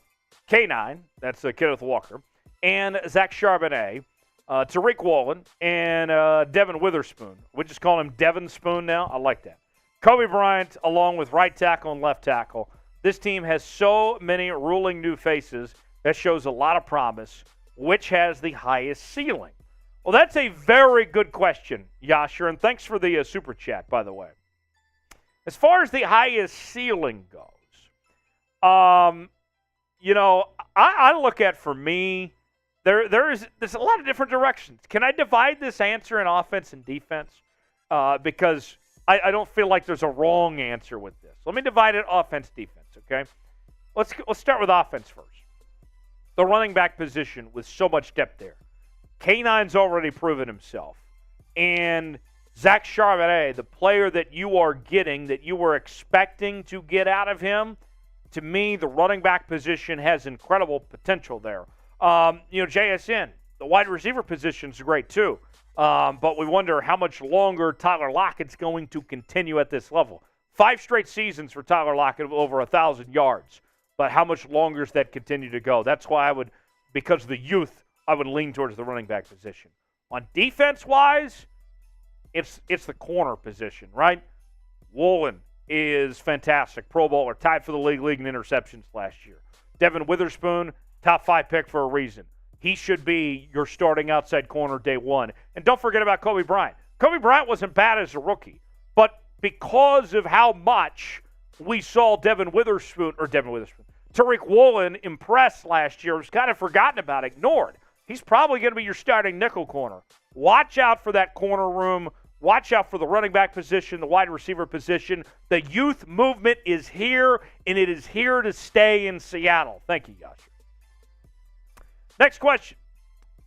Speaker 1: K9, that's Kenneth Walker, and Zach Charbonnet, Tariq Woolen, and Devin Witherspoon. We just call him Devin Spoon now. I like that. Kobe Bryant, along with right tackle and left tackle. This team has so many ruling new faces that shows a lot of promise. Which has the highest ceiling? Well, that's a very good question, Yashir, and thanks for the super chat, by the way. As far as the highest ceiling goes, you know, I look at, for me, there's a lot of different directions. Can I divide this answer in offense and defense? Because I don't feel like there's a wrong answer with this. Let me divide it offense-defense, okay? Let's start with offense first. The running back position with so much depth there. K9's already proven himself. And Zach Charbonnet, the player that you are getting, that you were expecting to get out of him, to me, the running back position has incredible potential there. You know, JSN, the wide receiver position's great too. But we wonder how much longer Tyler Lockett's going to continue at this level. 5 straight seasons for Tyler Lockett of over 1,000 yards. But how much longer does that continue to go? That's why because of the youth, I would lean towards the running back position. On defense-wise, it's the corner position, right? Woolen is fantastic. Pro Bowler, tied for the league in interceptions last year. Devin Witherspoon, top 5 pick for a reason. He should be your starting outside corner day one. And don't forget about Kobe Bryant. Kobe Bryant wasn't bad as a rookie, but because of how much we saw Tariq Woolen impress last year, was kind of forgotten about, ignored. He's probably going to be your starting nickel corner. Watch out for that corner room. Watch out for the running back position, the wide receiver position. The youth movement is here, and it is here to stay in Seattle. Thank you, Josh. Next question.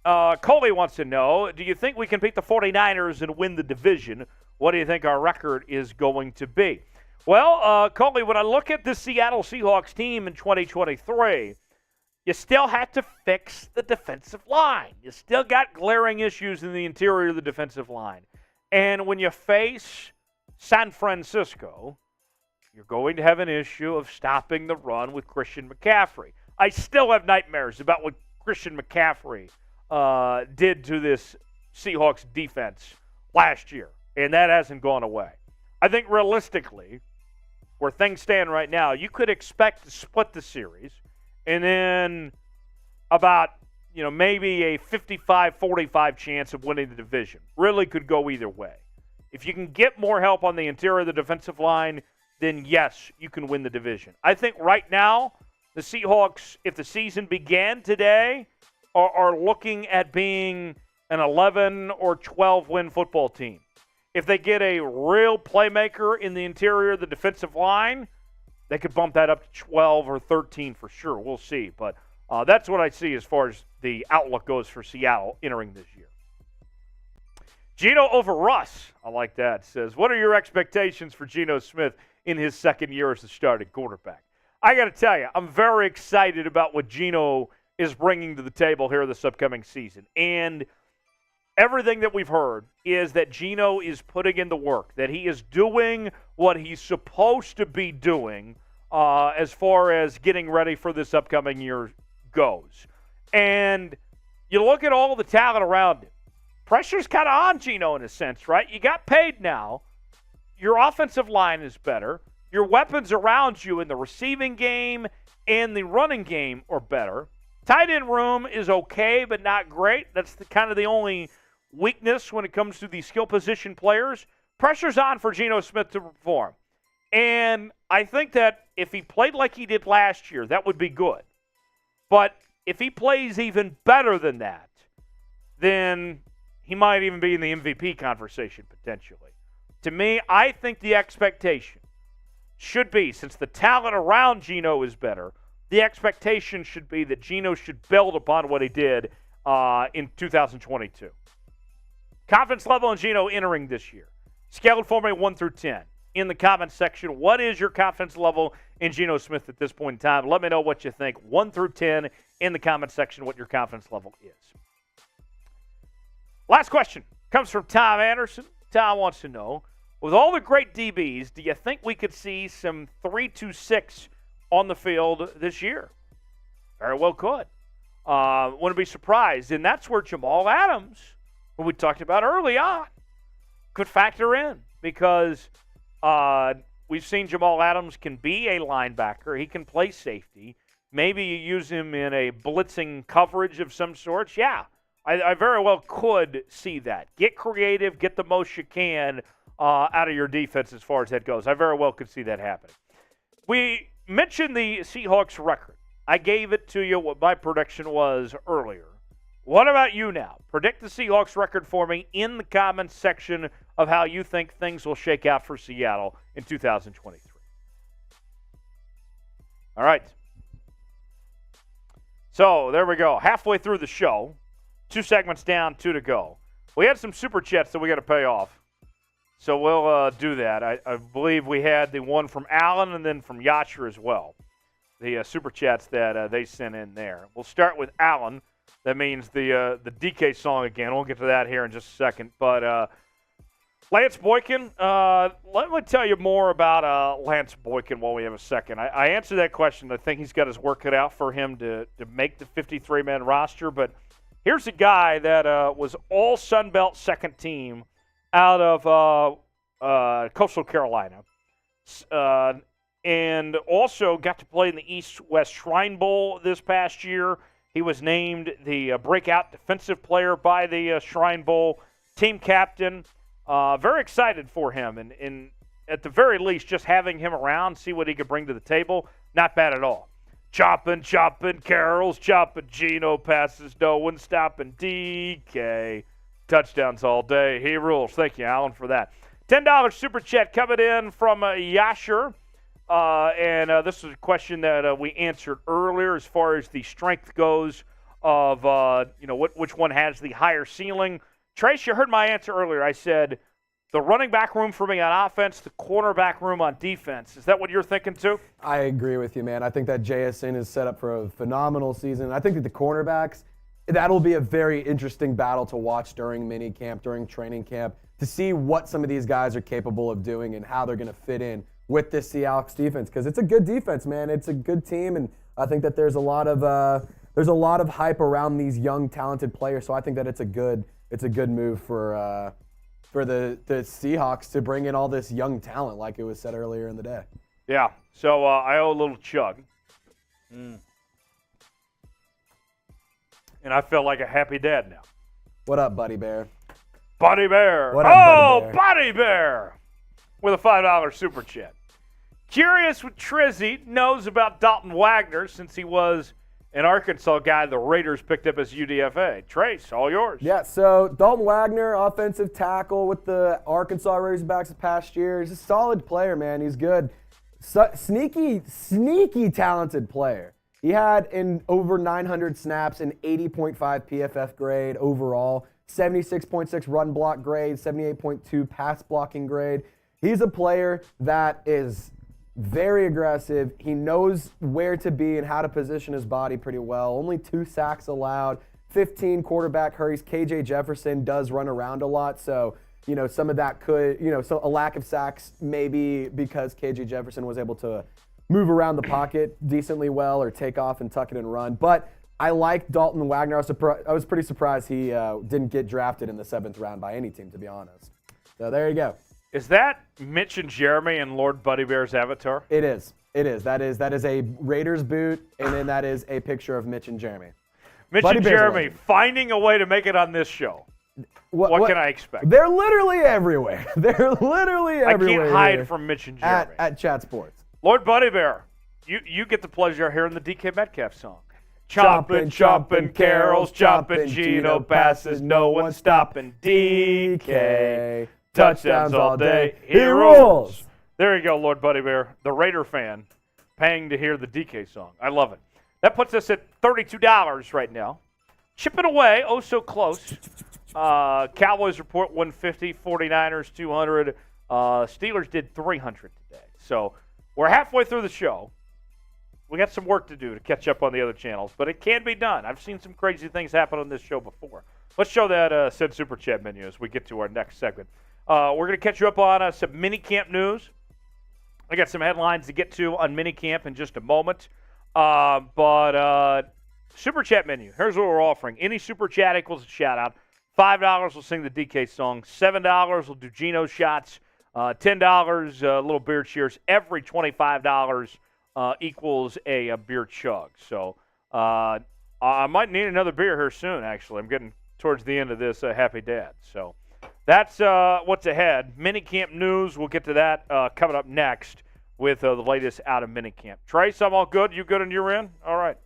Speaker 1: Coley wants to know, do you think we can beat the 49ers and win the division? What do you think our record is going to be? Well, Coley, when I look at the Seattle Seahawks team in 2023, you still have to fix the defensive line. You still got glaring issues in the interior of the defensive line. And when you face San Francisco, you're going to have an issue of stopping the run with Christian McCaffrey. I still have nightmares about what Christian McCaffrey did to this Seahawks defense last year, and that hasn't gone away. I think realistically, where things stand right now, you could expect to split the series, and then about, maybe a 55-45 chance of winning the division. Really could go either way. If you can get more help on the interior of the defensive line, then yes, you can win the division. I think right now, the Seahawks, if the season began today, are looking at being an 11 or 12 win football team. If they get a real playmaker in the interior of the defensive line, they could bump that up to 12 or 13 for sure. We'll see. But that's what I see as far as the outlook goes for Seattle entering this year. Geno over Russ, I like that, says, what are your expectations for Geno Smith in his second year as the starting quarterback? I got to tell you, I'm very excited about what Geno is bringing to the table here this upcoming season. And everything that we've heard is that Geno is putting in the work, that he is doing what he's supposed to be doing as far as getting ready for this upcoming year goes. And you look at all the talent around him. Pressure's kind of on Geno in a sense, right? You got paid now. Your offensive line is better. Your weapons around you in the receiving game and the running game are better. Tight end room is okay, but not great. That's kind of the only weakness when it comes to the skill position players. Pressure's on for Geno Smith to perform. And I think that if he played like he did last year, that would be good. But if he plays even better than that, then he might even be in the MVP conversation potentially. To me, I think the expectation should be, since the talent around Geno is better, the expectation should be that Geno should build upon what he did in 2022. Confidence level in Geno entering this year. Scaled for me 1 through 10. In the comments section, what is your confidence level in Geno Smith at this point in time? Let me know what you think. 1 through 10 in the comments section, what your confidence level is. Last question comes from Tom Anderson. Tom wants to know, with all the great DBs, do you think we could see some 3-2-6 on the field this year? Very well could. Wouldn't be surprised. And that's where Jamal Adams, who we talked about early on, could factor in because we've seen Jamal Adams can be a linebacker. He can play safety. Maybe you use him in a blitzing coverage of some sorts. Yeah, I very well could see that. Get creative. Get the most you can out of your defense as far as that goes. I very well could see that happening. We mentioned the Seahawks record. I gave it to you what my prediction was earlier. What about you now? Predict the Seahawks record for me in the comments section of how you think things will shake out for Seattle in 2023. All right. So there we go. Halfway through the show. 2 segments down, 2 to go. We had some super chats that we got to pay off. So we'll do that. I believe we had the one from Allen and then from Yasher as well. The super chats that they sent in there. We'll start with Allen. That means the DK song again. We'll get to that here in just a second. But Lance Boykin, let me tell you more about Lance Boykin while we have a second. I answered that question. I think he's got his work cut out for him to make the 53-man roster. But here's a guy that was all Sun Belt second team out of Coastal Carolina. And also got to play in the East-West Shrine Bowl this past year. He was named the breakout defensive player by the Shrine Bowl, team captain. Very excited for him. And at the very least, just having him around, see what he could bring to the table, not bad at all. Chopping, Carroll's chopping, Geno passes, no one stopping, DK. Touchdowns all day. He rules. Thank you, Alan, for that. $10 super chat coming in from Yasher. And this is a question that we answered earlier as far as the strength goes of which one has the higher ceiling. Trace, you heard my answer earlier. I said the running back room for me on offense, the cornerback room on defense. Is that what you're thinking too?
Speaker 2: I agree with you, man. I think that JSN is set up for a phenomenal season. I think that the cornerbacks, that'll be a very interesting battle to watch during minicamp, during training camp, to see what some of these guys are capable of doing and how they're going to fit in with this Seahawks defense, because it's a good defense, man. It's a good team, and I think that there's a lot of hype around these young, talented players. So I think that it's a good move for the Seahawks to bring in all this young talent, like it was said earlier in the day.
Speaker 1: Yeah. So I owe a little chug, and I feel like a happy dad now.
Speaker 2: What up, Buddy Bear?
Speaker 1: Buddy Bear.
Speaker 2: What up,
Speaker 1: Buddy Bear, with a $5 super chat. Curious what Trizzy knows about Dalton Wagner since he was an Arkansas guy the Raiders picked up as UDFA. Trace, all yours.
Speaker 2: Yeah, so Dalton Wagner, offensive tackle with the Arkansas Razorbacks the past year. He's a solid player, man. He's good. Sneaky talented player. He had in over 900 snaps, an 80.5 PFF grade overall, 76.6 run block grade, 78.2 pass blocking grade. He's a player that is very aggressive. He knows where to be and how to position his body pretty well. Only 2 sacks allowed, 15 quarterback hurries. KJ Jefferson does run around a lot, so some of that could, so a lack of sacks maybe because KJ Jefferson was able to move around the pocket decently well or take off and tuck it and run. But I like Dalton Wagner. I was pretty surprised he didn't get drafted in the 7th round by any team, to be honest. So there you go.
Speaker 1: Is that Mitch and Jeremy and Lord Buddy Bear's avatar?
Speaker 2: It is. That is a Raiders boot, and then that is a picture of Mitch and Jeremy.
Speaker 1: Mitch
Speaker 2: Buddy
Speaker 1: and
Speaker 2: Bear's
Speaker 1: Jeremy finding a way to make it on this show. What can I expect?
Speaker 2: They're literally everywhere.
Speaker 1: I can't hide from Mitch and Jeremy.
Speaker 2: At Chat Sports.
Speaker 1: Lord Buddy Bear, you get the pleasure of hearing the DK Metcalf song. Choppin', Carroll's choppin', Gino passes, no one stoppin', DK. Touchdowns all day. He rules. There you go, Lord Buddy Bear, the Raider fan, paying to hear the DK song. I love it. That puts us at $32 right now. Chipping away, oh so close. Cowboys report 150, 49ers 200. Steelers did 300 today. So we're halfway through the show. We got some work to do to catch up on the other channels, but it can be done. I've seen some crazy things happen on this show before. Let's show that said Super Chat menu as we get to our next segment. We're going to catch you up on some minicamp news. I got some headlines to get to on minicamp in just a moment. But Super Chat menu, here's what we're offering. Any Super Chat equals a shout-out. $5 will sing the DK song. $7 will do Gino shots. $10, little beer cheers. Every $25 equals a beer chug. So I might need another beer here soon, actually. I'm getting towards the end of this Happy Dad. So that's what's ahead. Minicamp news, we'll get to that coming up next with the latest out of minicamp. Trace, I'm all good. You good on your end? All right.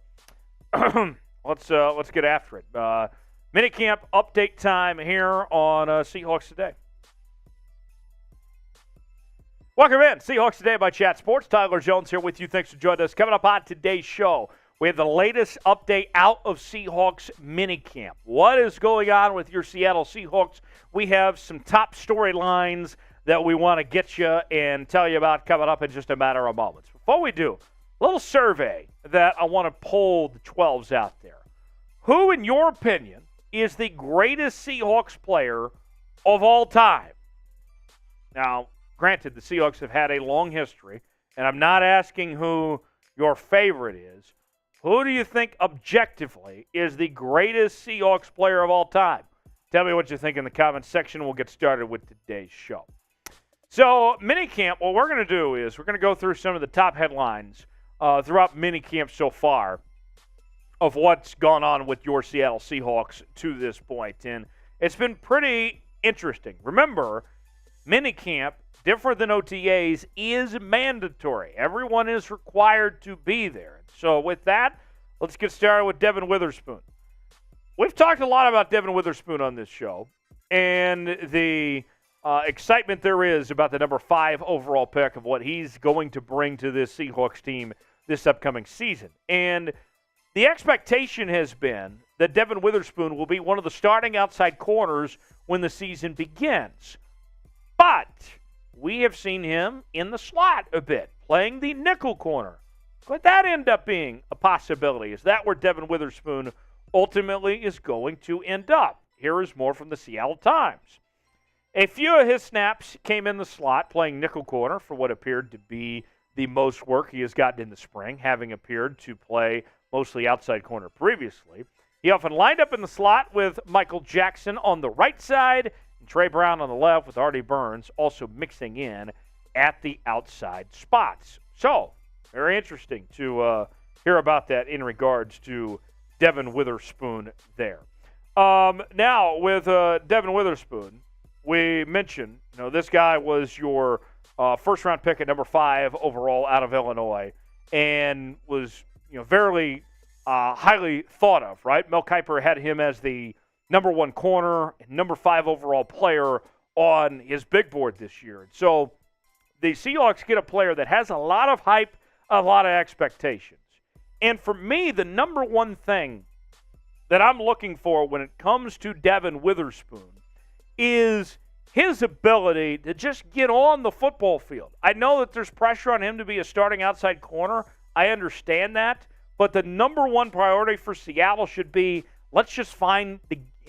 Speaker 1: Let's get after it. Minicamp update time here on Seahawks Today. Welcome in. Seahawks Today by Chat Sports. Tyler Jones here with you. Thanks for joining us. Coming up on today's show, we have the latest update out of Seahawks minicamp. What is going on with your Seattle Seahawks? We have some top storylines that we want to get you and tell you about coming up in just a matter of moments. Before we do, a little survey that I want to poll the 12s out there. Who, in your opinion, is the greatest Seahawks player of all time? Now, granted, the Seahawks have had a long history, and I'm not asking who your favorite is. Who do you think objectively is the greatest Seahawks player of all time? Tell me what you think in the comments section. We'll get started with today's show. So, minicamp, what we're going to do is we're going to go through some of the top headlines throughout minicamp so far of what's gone on with your Seattle Seahawks to this point. And it's been pretty interesting. Remember, minicamp, different than OTAs, is mandatory. Everyone is required to be there. So with that, let's get started with Devin Witherspoon. We've talked a lot about Devin Witherspoon on this show and the excitement there is about the number 5 overall pick of what he's going to bring to this Seahawks team this upcoming season. And the expectation has been that Devin Witherspoon will be one of the starting outside corners when the season begins. But we have seen him in the slot a bit, playing the nickel corner. Could that end up being a possibility? Is that where Devin Witherspoon ultimately is going to end up? Here is more from the Seattle Times. A few of his snaps came in the slot, playing nickel corner for what appeared to be the most work he has gotten in the spring, having appeared to play mostly outside corner previously. He often lined up in the slot with Michael Jackson on the right side and Trey Brown on the left, with Artie Burns also mixing in at the outside spots. So, very interesting to hear about that in regards to Devin Witherspoon there. Now, with Devin Witherspoon, we mentioned, this guy was your first-round pick at number 5 overall out of Illinois and was, very highly thought of, right? Mel Kiper had him as the number 1 corner and number 5 overall player on his big board this year. So the Seahawks get a player that has a lot of hype, a lot of expectations. And for me, the number one thing that I'm looking for when it comes to Devin Witherspoon is his ability to just get on the football field. I know that there's pressure on him to be a starting outside corner. I understand that. But the number one priority for Seattle should be, let's just find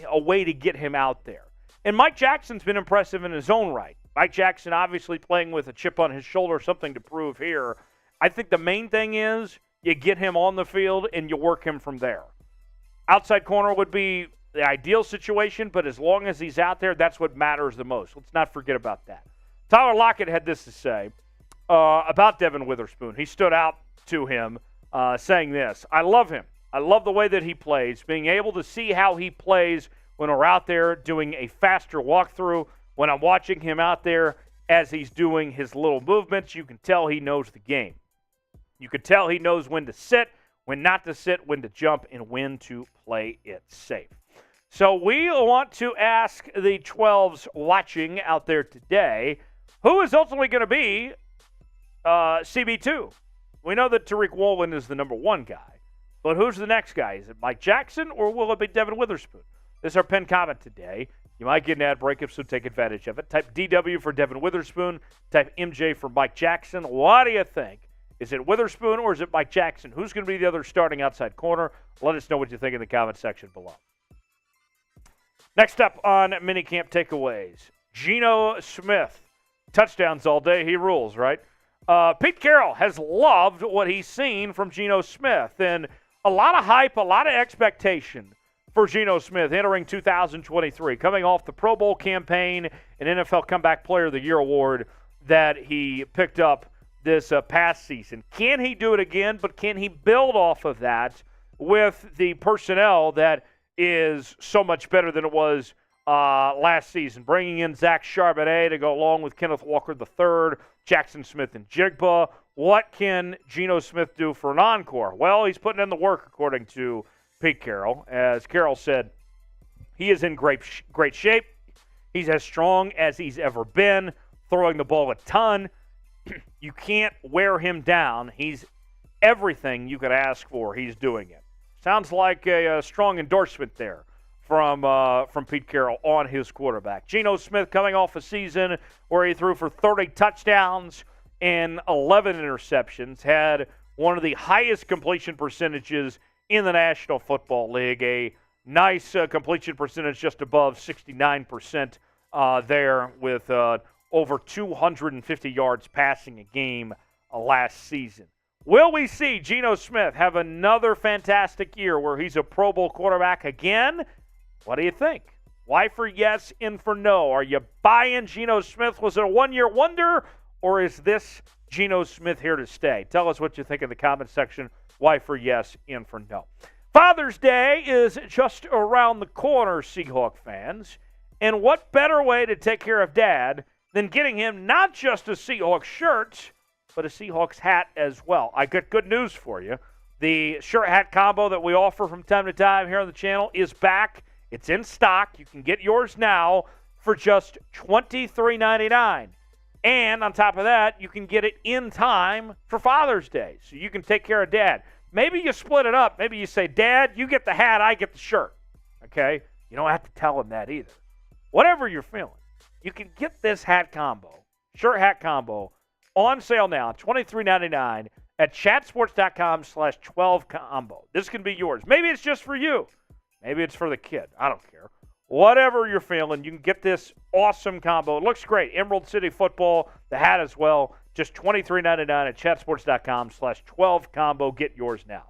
Speaker 1: a way to get him out there. And Mike Jackson's been impressive in his own right. Mike Jackson obviously playing with a chip on his shoulder, something to prove here. I think the main thing is you get him on the field and you work him from there. Outside corner would be the ideal situation, but as long as he's out there, that's what matters the most. Let's not forget about that. Tyler Lockett had this to say about Devin Witherspoon. He stood out to him saying this: I love him. I love the way that he plays. Being able to see how he plays when we're out there doing a faster walkthrough, when I'm watching him out there as he's doing his little movements, you can tell he knows the game. You can tell he knows when to sit, when not to sit, when to jump, and when to play it safe. So we want to ask the 12s watching out there today, who is ultimately going to be CB2? We know that Tariq Woolen is the number 1 guy, but who's the next guy? Is it Mike Jackson or will it be Devin Witherspoon? This is our pinned comment today. You might get an ad break, so take advantage of it. Type DW for Devin Witherspoon. Type MJ for Mike Jackson. What do you think? Is it Witherspoon or is it Mike Jackson? Who's going to be the other starting outside corner? Let us know what you think in the comment section below. Next up on minicamp takeaways, Geno Smith. Touchdowns all day. He rules, right? Pete Carroll has loved what he's seen from Geno Smith. And a lot of hype, a lot of expectation for Geno Smith entering 2023, coming off the Pro Bowl campaign and NFL Comeback Player of the Year award that he picked up this past season. Can he do it again, but can he build off of that with the personnel that is so much better than it was last season? Bringing in Zach Charbonnet to go along with Kenneth Walker III, Jackson Smith and Jigba. What can Geno Smith do for an encore? Well, he's putting in the work, according to Pete Carroll. As Carroll said, he is in great shape. He's as strong as he's ever been, throwing the ball a ton. You can't wear him down. He's everything you could ask for. He's doing it. Sounds like a strong endorsement there from Pete Carroll on his quarterback. Geno Smith coming off a season where he threw for 30 touchdowns and 11 interceptions, had one of the highest completion percentages in the National Football League, a nice completion percentage just above 69% there with over 250 yards passing a game last season. Will we see Geno Smith have another fantastic year where he's a Pro Bowl quarterback again? What do you think? Y for yes, N for no. Are you buying Geno Smith? Was it a one-year wonder, or is this Geno Smith here to stay? Tell us what you think in the comment section. Y for yes, N for no. Father's Day is just around the corner, Seahawk fans. And what better way to take care of Dad than getting him not just a Seahawks shirt, but a Seahawks hat as well. I got good news for you. The shirt-hat combo that we offer from time to time here on the channel is back. It's in stock. You can get yours now for just $23.99. And on top of that, you can get it in time for Father's Day. So you can take care of Dad. maybe you split it up. Maybe you say, Dad, you get the hat, I get the shirt. Okay? You don't have to tell him that either. Whatever you're feeling, you can get this hat combo, shirt hat combo, on sale now, $23.99 at chatsports.com/12combo. This can be yours. Maybe it's just for you. Maybe it's for the kid. I don't care. Whatever you're feeling, you can get this awesome combo. It looks great. Emerald City football, the hat as well. Just $23.99 at chatsports.com/12combo. Get yours now.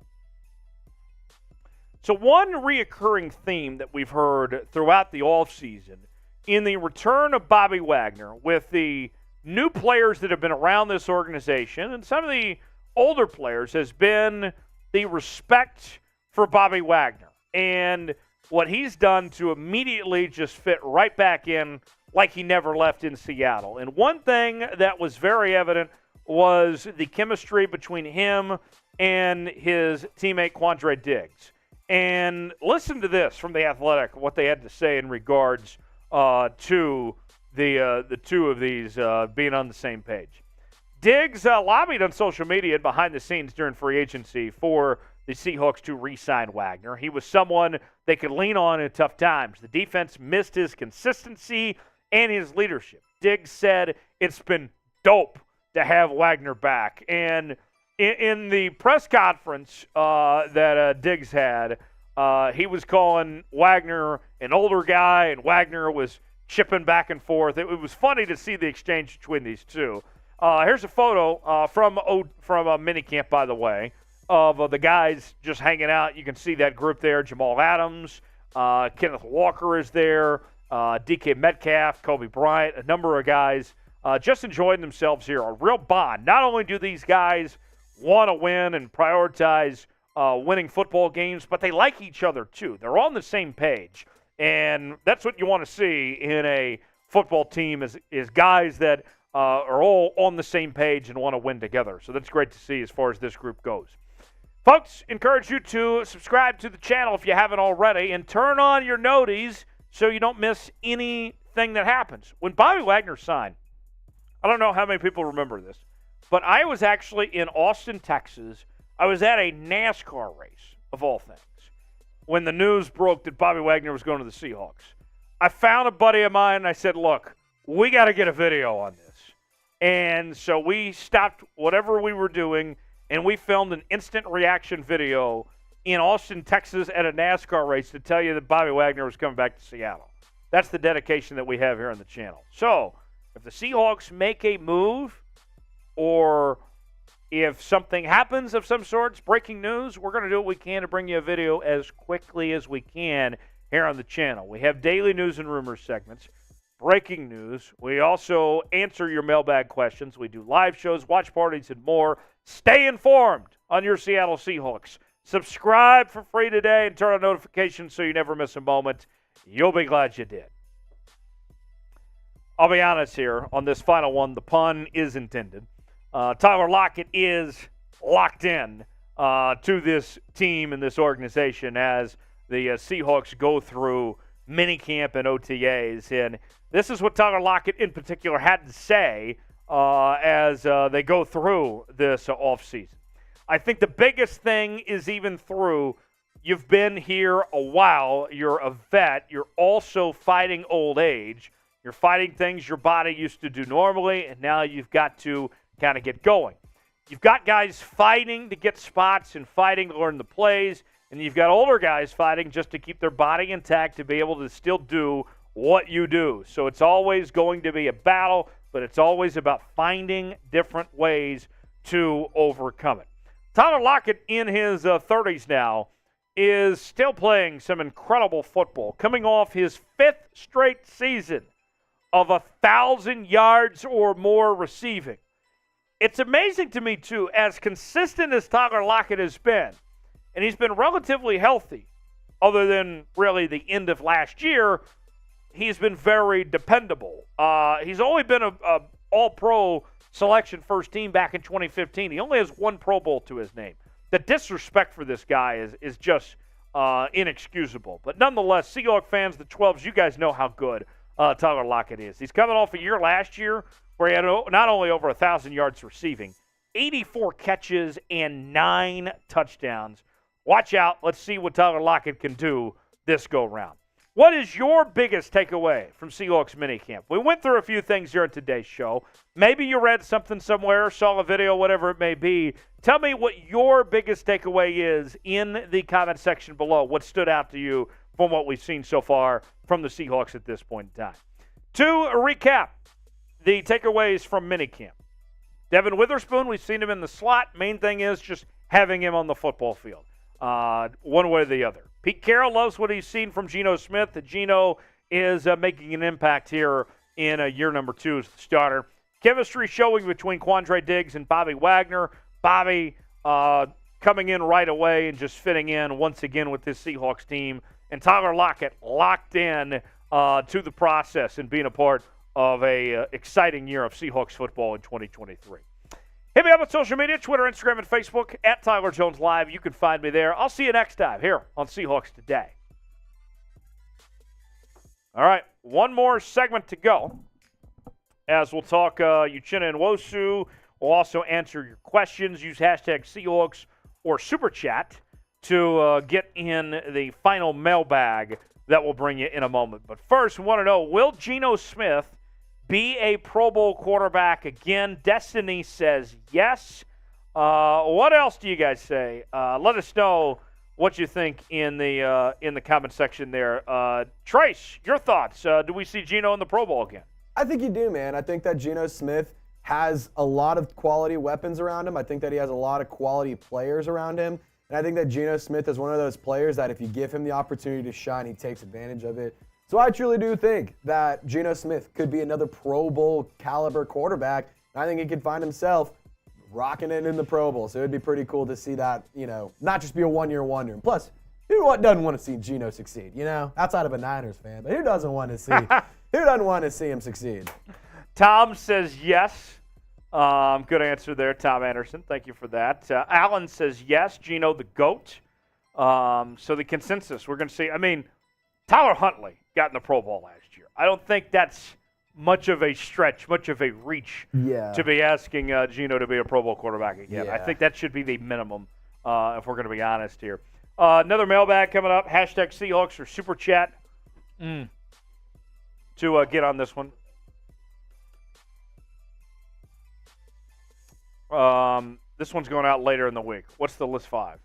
Speaker 1: So one reoccurring theme that we've heard throughout the offseason in the return of Bobby Wagner with the new players that have been around this organization and some of the older players has been the respect for Bobby Wagner and what he's done to immediately just fit right back in like he never left in Seattle. And one thing that was very evident was the chemistry between him and his teammate Quandre Diggs. And listen to this from The Athletic, what they had to say in regards to the two of these being on the same page. Diggs lobbied on social media and behind the scenes during free agency for the Seahawks to re-sign Wagner. He was someone they could lean on in tough times. The defense missed his consistency and his leadership. Diggs said it's been dope to have Wagner back. And in the press conference that Diggs had, he was calling Wagner an older guy, and Wagner was chipping back and forth. It was funny to see the exchange between these two. Here's a photo from a minicamp, by the way, of the guys just hanging out. You can see that group there. Jamal Adams, Kenneth Walker is there, DK Metcalf, Kobe Bryant, a number of guys just enjoying themselves here. A real bond. Not only do these guys want to win and prioritize winning football games, but they like each other too. They're on the same page. And that's what you want to see in a football team is guys that are all on the same page and want to win together. So that's great to see as far as this group goes. Folks, encourage you to subscribe to the channel if you haven't already and turn on your noties so you don't miss anything that happens. When Bobby Wagner signed, I don't know how many people remember this, but I was actually in Austin, Texas. I was at a NASCAR race, of all things, when the news broke that Bobby Wagner was going to the Seahawks. I found a buddy of mine, and I said, look, we got to get a video on this. And so we stopped whatever we were doing, and we filmed an instant reaction video in Austin, Texas at a NASCAR race to tell you that Bobby Wagner was coming back to Seattle. That's the dedication that we have here on the channel. So if the Seahawks make a move or if something happens of some sorts, breaking news, we're going to do what we can to bring you a video as quickly as we can here on the channel. We have daily news and rumors segments, breaking news. We also answer your mailbag questions. We do live shows, watch parties, and more. Stay informed on your Seattle Seahawks. Subscribe for free today and turn on notifications so you never miss a moment. You'll be glad you did. I'll be honest here on this final one. The pun is intended. Tyler Lockett is locked in to this team and this organization as the Seahawks go through minicamp and OTAs. And this is what Tyler Lockett in particular had to say as they go through this offseason. I think the biggest thing is even through you've been here a while, you're a vet, you're also fighting old age, you're fighting things your body used to do normally, and now you've got to kind of get going. You've got guys fighting to get spots and fighting to learn the plays, and you've got older guys fighting just to keep their body intact to be able to still do what you do. So it's always going to be a battle, but it's always about finding different ways to overcome it. Tyler Lockett in his 30s now is still playing some incredible football, coming off his 5th straight season of 1,000 yards or more receiving. It's amazing to me, too, as consistent as Tyler Lockett has been, and he's been relatively healthy, other than really the end of last year, he's been very dependable. He's only been a all-pro selection first team back in 2015. He only has one Pro Bowl to his name. The disrespect for this guy is just inexcusable. But nonetheless, Seahawks fans, the 12s, you guys know how good Tyler Lockett is. He's coming off a year last year where he had not only over 1,000 yards receiving, 84 catches and 9 touchdowns. Watch out. Let's see what Tyler Lockett can do this go-round. What is your biggest takeaway from Seahawks minicamp? We went through a few things here in today's show. Maybe you read something somewhere, saw a video, whatever it may be. Tell me what your biggest takeaway is in the comment section below. What stood out to you from what we've seen so far from the Seahawks at this point in time? To recap the takeaways from minicamp. Devin Witherspoon, we've seen him in the slot. Main thing is just having him on the football field, one way or the other. Pete Carroll loves what he's seen from Geno Smith. Geno is making an impact here in year number 2 as the starter. Chemistry showing between Quandre Diggs and Bobby Wagner. Bobby coming in right away and just fitting in once again with this Seahawks team. And Tyler Lockett locked in to the process and being a part of a exciting year of Seahawks football in 2023. Hit me up on social media, Twitter, Instagram, and Facebook, at Tyler Jones Live. You can find me there. I'll see you next time here on Seahawks Today. All right, one more segment to go as we'll talk Uchenna Nwosu. We'll also answer your questions. Use hashtag Seahawks or Super Chat to get in the final mailbag that we'll bring you in a moment. But first, we want to know, will Geno Smith be a Pro Bowl quarterback again? Destiny says yes. What else do you guys say? Let us know what you think in the comment section there. Trace, your thoughts. Do we see Geno in the Pro Bowl again?
Speaker 2: I think you do, man. I think that Geno Smith has a lot of quality weapons around him. I think that he has a lot of quality players around him. And I think that Geno Smith is one of those players that if you give him the opportunity to shine, he takes advantage of it. So I truly do think that Geno Smith could be another Pro Bowl caliber quarterback. I think he could find himself rocking it in the Pro Bowl. So it would be pretty cool to see that, not just be a one-year wonder. And plus, who doesn't want to see Geno succeed, outside of a Niners fan? But who doesn't want to see him succeed?
Speaker 1: Tom says yes. Good answer there, Tom Anderson. Thank you for that. Alan says yes, Geno the GOAT. So the consensus, we're going to see, Tyler Huntley got in the Pro Bowl last year. I don't think that's much of a stretch, much of a reach to be asking Geno to be a Pro Bowl quarterback again.
Speaker 2: Yeah.
Speaker 1: I think that should be the minimum if we're going to be honest here. Another mailbag coming up, hashtag Seahawks or Super Chat to get on this one. This one's going out later in the week. What's the list 5?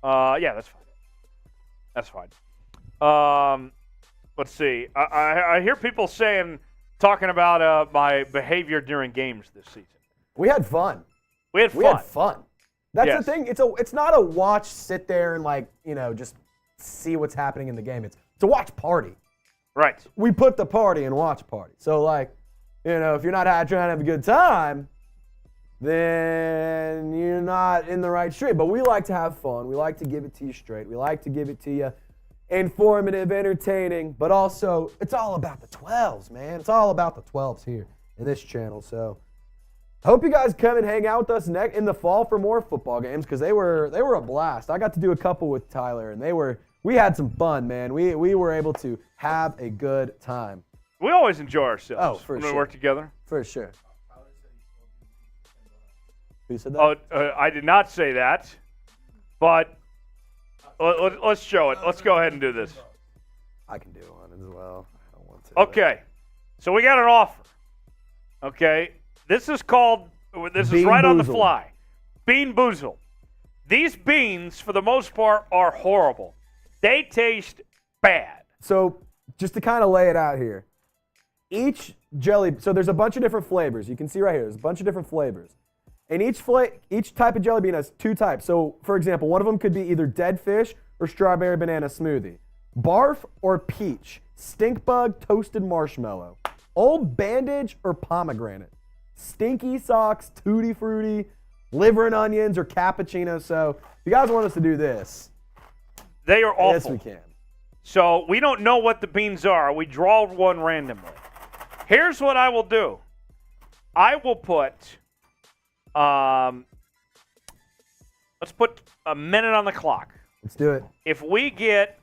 Speaker 1: Yeah, that's fine. That's fine. Let's see. I hear people talking about my behavior during games this season.
Speaker 2: We had fun.
Speaker 1: We had fun.
Speaker 2: That's the thing. It's not a watch, sit there and just see what's happening in the game. It's a watch party.
Speaker 1: Right.
Speaker 2: We put the party in watch party. So if you're not trying to have a good time, then you're not in the right street. But we like to have fun. We like to give it to you straight. We like to give it to you informative, entertaining, but also it's all about the 12s, man. It's all about the 12s here in this channel. So I hope you guys come and hang out with us in the fall for more football games because they were a blast. I got to do a couple with Tyler, and we had some fun, man. We were able to have a good time.
Speaker 1: We always enjoy ourselves
Speaker 2: when
Speaker 1: we work together.
Speaker 2: For sure. Who said that?
Speaker 1: I did not say that, but let's show it. Let's go ahead and do this.
Speaker 2: I can do one as well. I don't want to.
Speaker 1: Okay, so we got an offer. Okay, this is right on the fly. Bean Boozled. These beans, for the most part, are horrible. They taste bad. So
Speaker 2: just to kind of lay it out here, each jelly, so there's a bunch of different flavors. You can see right here, there's a bunch of different flavors. And each type of jelly bean has 2 types. So, for example, one of them could be either dead fish or strawberry banana smoothie. Barf or peach. Stink bug, toasted marshmallow. Old bandage or pomegranate. Stinky socks, tutti frutti, liver and onions, or cappuccino. So, if you guys want us to do this,
Speaker 1: they are awful.
Speaker 2: Yes, we can.
Speaker 1: So, we don't know what the beans are. We draw one randomly. Here's what I will do. I will put... let's put a minute on the clock.
Speaker 2: Let's do it.
Speaker 1: If we get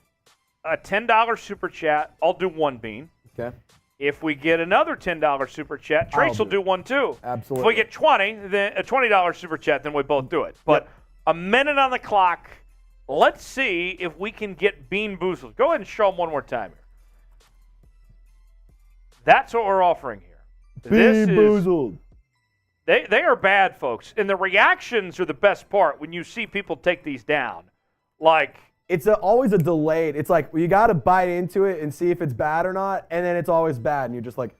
Speaker 1: a $10 super chat, I'll do 1 bean.
Speaker 2: Okay.
Speaker 1: If we get another $10 super chat, Trace will do one too.
Speaker 2: Absolutely.
Speaker 1: If we get 20, then a $20 super chat, then we both do it. But a minute on the clock. Let's see if we can get Bean Boozled. Go ahead and show them one more time here. That's what we're offering here.
Speaker 2: Bean Boozled.
Speaker 1: They are bad, folks. And the reactions are the best part when you see people take these down. Like,
Speaker 2: it's always a delayed. It's like you got to bite into it and see if it's bad or not, and then it's always bad, and you're just like,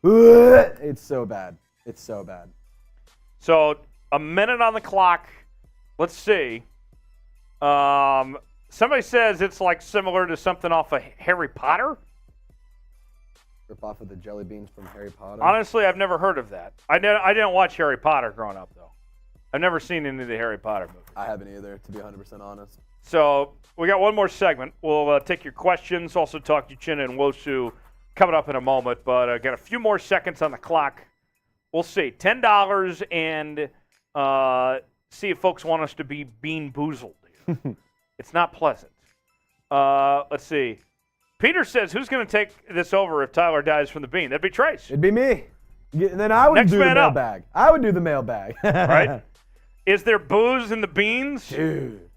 Speaker 2: ugh. It's so bad. It's so bad.
Speaker 1: So a minute on the clock. Let's see. Somebody says it's like similar to something off of Harry Potter.
Speaker 2: Rip off of the jelly beans from Harry Potter.
Speaker 1: Honestly, I've never heard of that. I didn't watch Harry Potter growing up, though. I've never seen any of the Harry Potter movies.
Speaker 2: I haven't either, to be 100% honest.
Speaker 1: So we got one more segment. We'll take your questions. Also talk to Uchenna Nwosu coming up in a moment. But got a few more seconds on the clock. We'll see. $10 and see if folks want us to be Bean Boozled. It's not pleasant. Let's see. Peter says, who's going to take this over if Tyler dies from the bean? That'd be Trace.
Speaker 2: It'd be me. And then I would do the mailbag. I would do the mailbag.
Speaker 1: Right? Is there booze in the beans?
Speaker 2: Dude.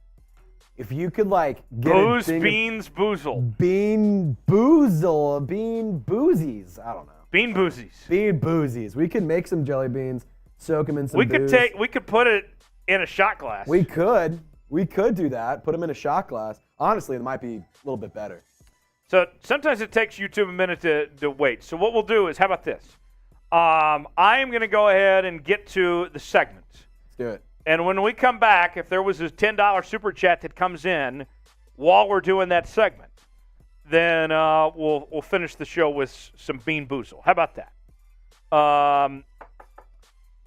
Speaker 2: If you could, like, get
Speaker 1: booze, beans, boozle.
Speaker 2: Bean boozle. Bean boozies. I don't know.
Speaker 1: Bean boozies.
Speaker 2: Bean boozies. We could make some jelly beans, soak them in some booze.
Speaker 1: We could put it in a shot glass.
Speaker 2: We could. We could do that. Put them in a shot glass. Honestly, it might be a little bit better.
Speaker 1: So sometimes it takes YouTube a minute to wait. So what we'll do is, how about this? I am going to go ahead and get to the segments.
Speaker 2: Let's do it.
Speaker 1: And when we come back, if there was a $10 super chat that comes in while we're doing that segment, then we'll finish the show with some Bean Boozle. How about that?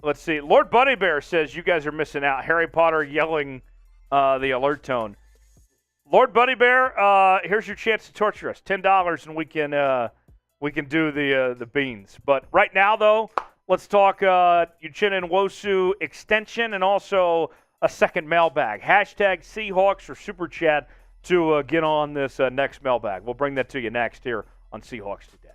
Speaker 1: Let's see. Lord Bunny Bear says you guys are missing out. Harry Potter yelling the alert tone. Lord Bunny Bear, here's your chance to torture us. $10 and we can do the beans. But right now, though, let's talk Uchenna Nwosu extension and also a second mailbag. Hashtag Seahawks or Super Chat to get on this next mailbag. We'll bring that to you next here on Seahawks Today.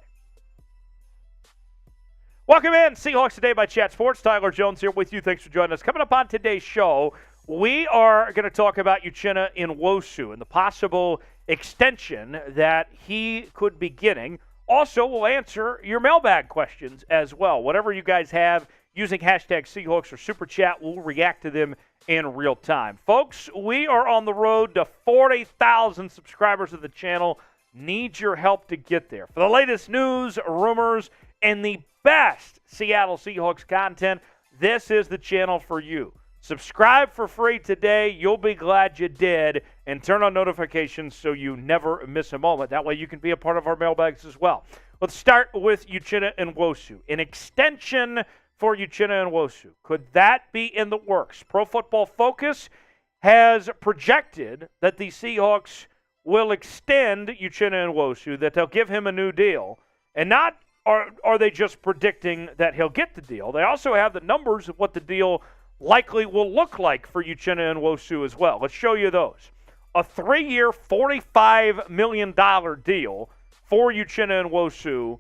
Speaker 1: Welcome in, Seahawks Today by Chat Sports. Tyler Jones here with you. Thanks for joining us. Coming up on today's show, we are going to talk about Uchenna Nwosu and the possible extension that he could be getting. Also, we'll answer your mailbag questions as well. Whatever you guys have, using hashtag Seahawks or Super Chat, we'll react to them in real time. Folks, we are on the road to 40,000 subscribers of the channel. Need your help to get there. For the latest news, rumors, and the best Seattle Seahawks content, this is the channel for you. Subscribe for free today. You'll be glad you did. And turn on notifications so you never miss a moment. That way you can be a part of our mailbags as well. Let's start with Uchenna Nwosu. An extension for Uchenna Nwosu. Could that be in the works? Pro Football Focus has projected that the Seahawks will extend Uchenna Nwosu, that they'll give him a new deal. And not are they just predicting that he'll get the deal. They also have the numbers of what the deal likely will look like for Uchenna Nwosu as well. Let's show you those. A 3-year, $45 million deal for Uchenna Nwosu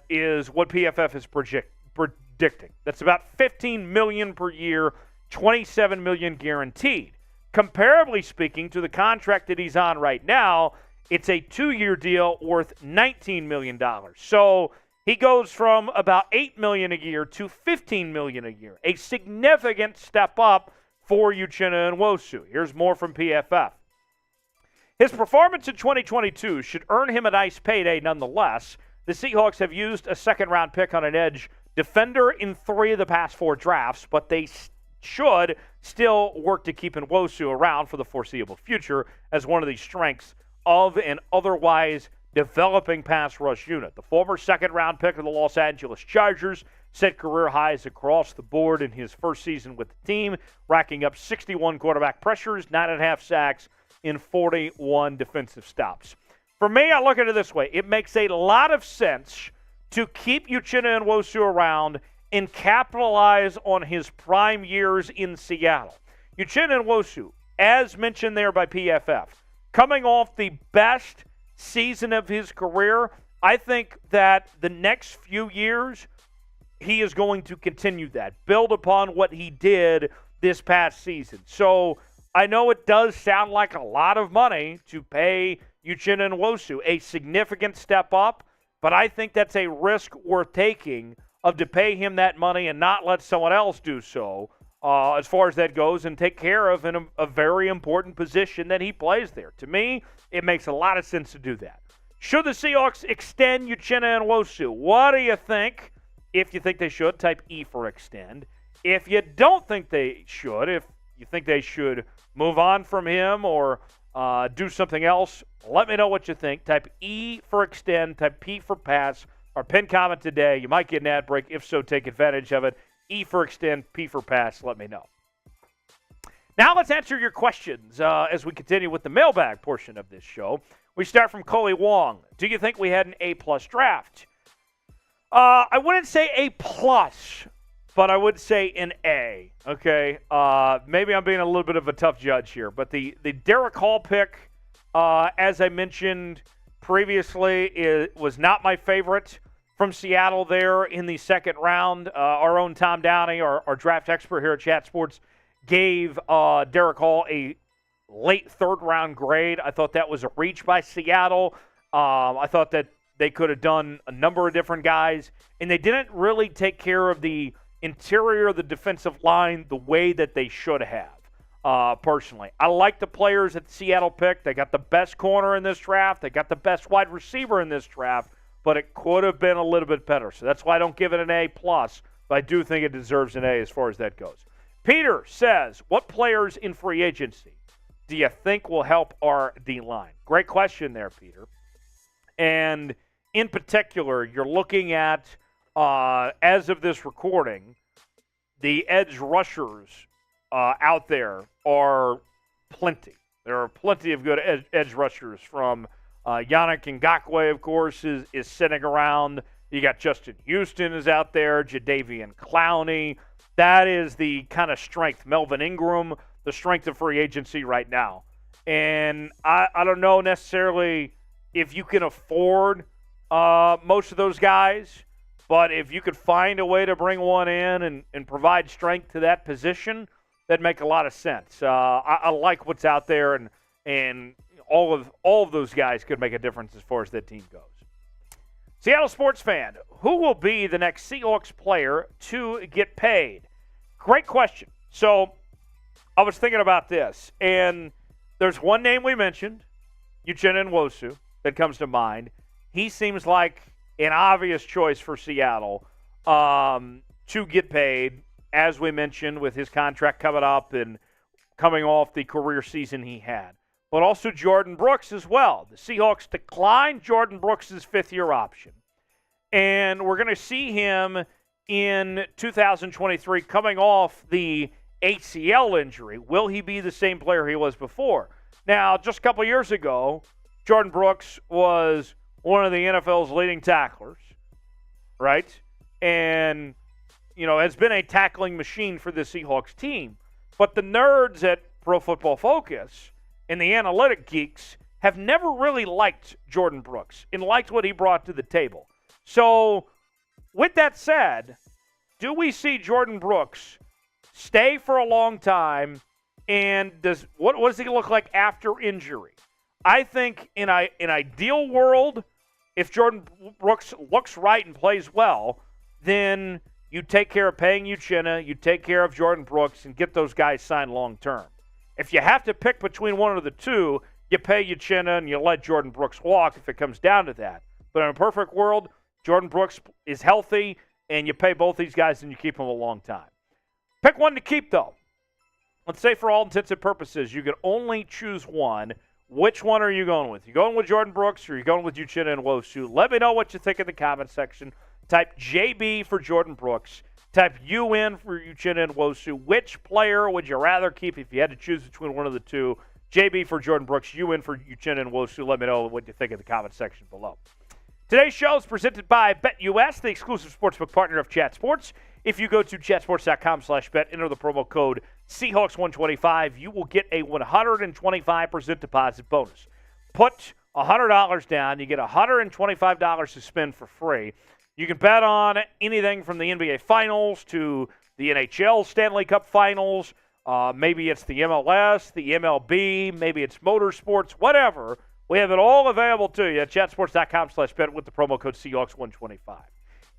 Speaker 1: is what PFF is predicting. That's about $15 million per year, $27 million guaranteed. Comparably speaking to the contract that he's on right now, it's a 2-year deal worth $19 million. So he goes from about $8 million a year to $15 million a year. A significant step up for Uchenna Nwosu. Here's more from PFF. His performance in 2022 should earn him a nice payday nonetheless. The Seahawks have used a second-round pick on an edge defender in 3 of the past 4 drafts, but they should still work to keep Nwosu around for the foreseeable future as one of the strengths of an otherwise developing pass rush unit. The former second-round pick of the Los Angeles Chargers set career highs across the board in his first season with the team, racking up 61 quarterback pressures, 9.5 sacks, in 41 defensive stops. For me, I look at it this way. It makes a lot of sense to keep Uchenna Nwosu around and capitalize on his prime years in Seattle. Uchenna Nwosu, as mentioned there by PFF, coming off the best season of his career I think that the next few years, he is going to continue that, build upon what he did this past season. So I know it does sound like a lot of money to pay Uchenna Nwosu, a significant step up, but I think that's a risk worth taking to pay him that money and not let someone else do so as far as that goes and take care of in a very important position that he plays there. To me, it makes a lot of sense to do that. Should the Seahawks extend Uchenna Nwosu? What do you think? If you think they should, type E for extend. If you don't think they should, if you think they should move on from him or do something else, let me know what you think. Type E for extend, type P for pass. Our pinned comment today, you might get an ad break. If so, take advantage of it. E for extend, P for pass, let me know. Now let's answer your questions as we continue with the mailbag portion of this show. We start from Coley Wong. Do you think we had an A-plus draft? I wouldn't say A+, but I would say an A, okay? Maybe I'm being a little bit of a tough judge here, but the Derek Hall pick, as I mentioned previously, was not my favorite from Seattle there in the second round. Our own Tom Downey, our draft expert here at Chat Sports, gave Derek Hall a late third-round grade. I thought that was a reach by Seattle. I thought that they could have done a number of different guys, and they didn't really take care of the interior of the defensive line the way that they should have, personally. I like the players that Seattle picked. They got the best corner in this draft. They got the best wide receiver in this draft, but it could have been a little bit better. So that's why I don't give it an A+, but I do think it deserves an A as far as that goes. Peter says, what players in free agency do you think will help our D-line? Great question there, Peter. And in particular, you're looking at, as of this recording, the edge rushers out there are plenty. There are plenty of good edge rushers from Yannick Ngakoue, of course, is sitting around. You got Justin Houston is out there, Jadeveon Clowney. That is the kind of strength. Melvin Ingram, the strength of free agency right now. And I don't know necessarily if you can afford most of those guys, but if you could find a way to bring one in and provide strength to that position, that'd make a lot of sense. I like what's out there, and all of those guys could make a difference as far as that team goes. Seattle sports fan, who will be the next Seahawks player to get paid? Great question. So I was thinking about this, and there's one name we mentioned, Uchenna Nwosu, that comes to mind. He seems like an obvious choice for Seattle to get paid, as we mentioned, with his contract coming up and coming off the career season he had. But also Jordan Brooks as well. The Seahawks declined Jordan Brooks' fifth-year option. And we're going to see him in 2023 coming off the ACL injury. Will he be the same player he was before? Now, just a couple years ago, Jordan Brooks was one of the NFL's leading tacklers, right? And, has been a tackling machine for the Seahawks team. But the nerds at Pro Football Focus and the analytic geeks have never really liked Jordan Brooks and liked what he brought to the table. So, with that said, do we see Jordan Brooks stay for a long time, and what does he look like after injury? I think in an ideal world, if Jordan Brooks looks right and plays well, then you take care of paying Uchenna, you take care of Jordan Brooks, and get those guys signed long term. If you have to pick between one of the two, you pay Uchenna and you let Jordan Brooks walk if it comes down to that. But in a perfect world, Jordan Brooks is healthy, and you pay both these guys and you keep them a long time. Pick one to keep, though. Let's say for all intents and purposes, you can only choose one. Which one are you going with? You going with Jordan Brooks or are you going with Uchenna Nwosu? Let me know what you think in the comment section. Type JB for Jordan Brooks. Type UN for Uchenna Nwosu. Which player would you rather keep if you had to choose between one of the two? JB for Jordan Brooks, UN for Uchenna Nwosu. Let me know what you think in the comment section below. Today's show is presented by BetUS, the exclusive sportsbook partner of Chat Sports. If you go to chatsports.com/bet, enter the promo code Seahawks125, you will get a 125% deposit bonus. Put $100 down. You get $125 to spend for free. You can bet on anything from the NBA Finals to the NHL Stanley Cup Finals. Maybe it's the MLS, the MLB, maybe it's motorsports, whatever. We have it all available to you at chatsports.com/bet with the promo code Seahawks125.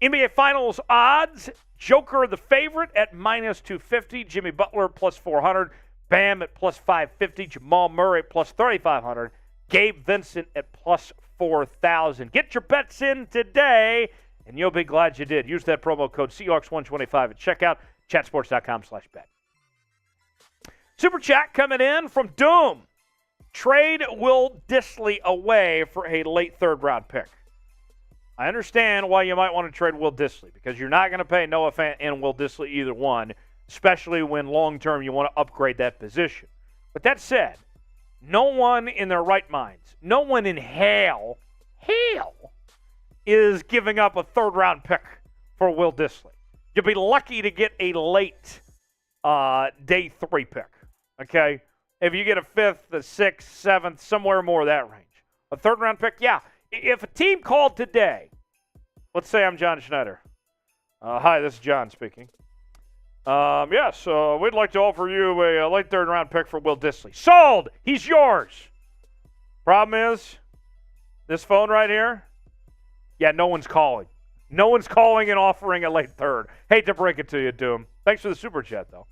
Speaker 1: NBA Finals odds, Joker the favorite at -250, Jimmy Butler +400, Bam at +550, Jamal Murray at +3,500, Gabe Vincent at +4,000. Get your bets in today, and you'll be glad you did. Use that promo code Seahawks125 at checkout, chatsports.com/bet. Super chat coming in from Doom. Trade Will Dissly away for a late third-round pick. I understand why you might want to trade Will Dissly, because you're not going to pay Noah Fant and Will Dissly either one, especially when long-term you want to upgrade that position. But that said, no one in their right minds, no one in hell is giving up a third-round pick for Will Dissly. You'll be lucky to get a late day 3 pick, okay? If you get a 5th, a 6th, 7th, somewhere more that range. A third-round pick, yeah. If a team called today, let's say I'm John Schneider. Hi, this is John speaking. Yes, we'd like to offer you a late third-round pick for Will Dissly. Sold! He's yours! Problem is, this phone right here, yeah, no one's calling. No one's calling and offering a late third. Hate to break it to you, Doom. Thanks for the super chat, though.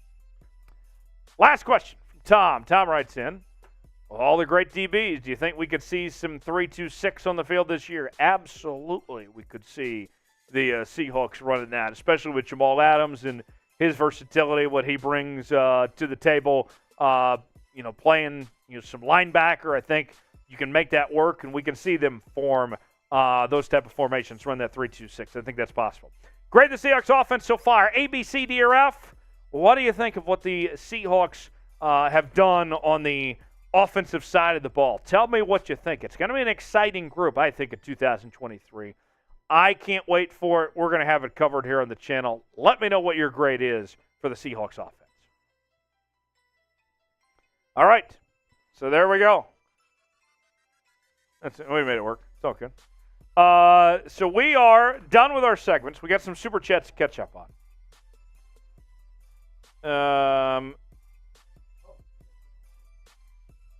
Speaker 1: Last question from Tom. Tom writes in, well, all the great DBs, do you think we could see some 3-2-6 on the field this year? Absolutely, we could see the Seahawks running that, especially with Jamal Adams and his versatility, what he brings to the table. Playing some linebacker, I think you can make that work, and we can see them form those type of formations, run that 3-2-6. I think that's possible. Grade the Seahawks offense so far. A, B, C, D, or F. What do you think of what the Seahawks have done on the offensive side of the ball? Tell me what you think. It's going to be an exciting group, I think, in 2023. I can't wait for it. We're going to have it covered here on the channel. Let me know what your grade is for the Seahawks offense. All right. So there we go. We made it work. It's all good. So we are done with our segments. We got some super chats to catch up on.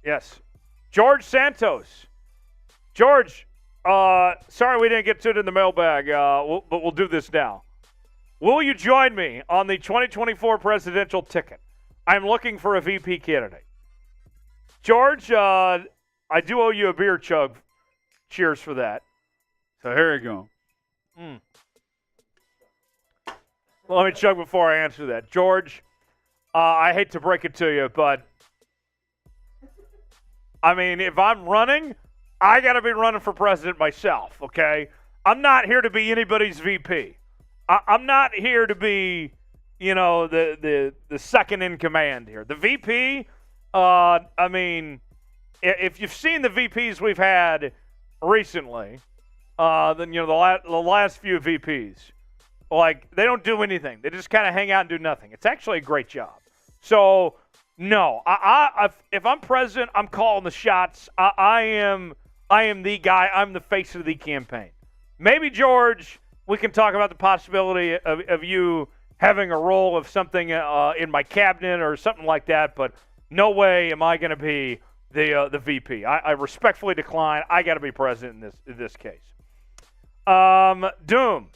Speaker 1: Yes. George Santos. George, sorry we didn't get to it in the mailbag, but we'll do this now. Will you join me on the 2024 presidential ticket? I'm looking for a VP candidate. George, I do owe you a beer chug. Cheers for that.
Speaker 3: So here you go.
Speaker 1: Well, let me chug before I answer that. George, I hate to break it to you, but I mean, if I'm running, I got to be running for president myself, okay? I'm not here to be anybody's VP. I'm not here to be, the second in command here. The VP, I mean, if you've seen the VPs we've had recently, then, the last few VPs, like, they don't do anything. They just kind of hang out and do nothing. It's actually a great job. So, no, if I'm president, I'm calling the shots. I am the guy. I'm the face of the campaign. Maybe, George, we can talk about the possibility of you having a role of something in my cabinet or something like that, but no way am I going to be the VP. I respectfully decline. I got to be president in this case. Doom,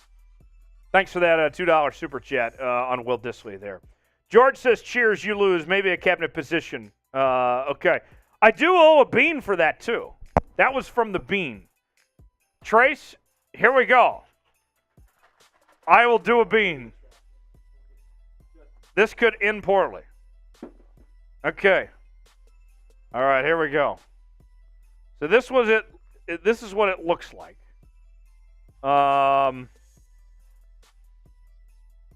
Speaker 1: thanks for that $2 super chat on Will Dissly there. George says, cheers, you lose. Maybe a cabinet position. Okay. I do owe a bean for that, too. That was from the bean. Trace, here we go. I will do a bean. This could end poorly. Okay. All right, here we go. So this was it. This is what it looks like.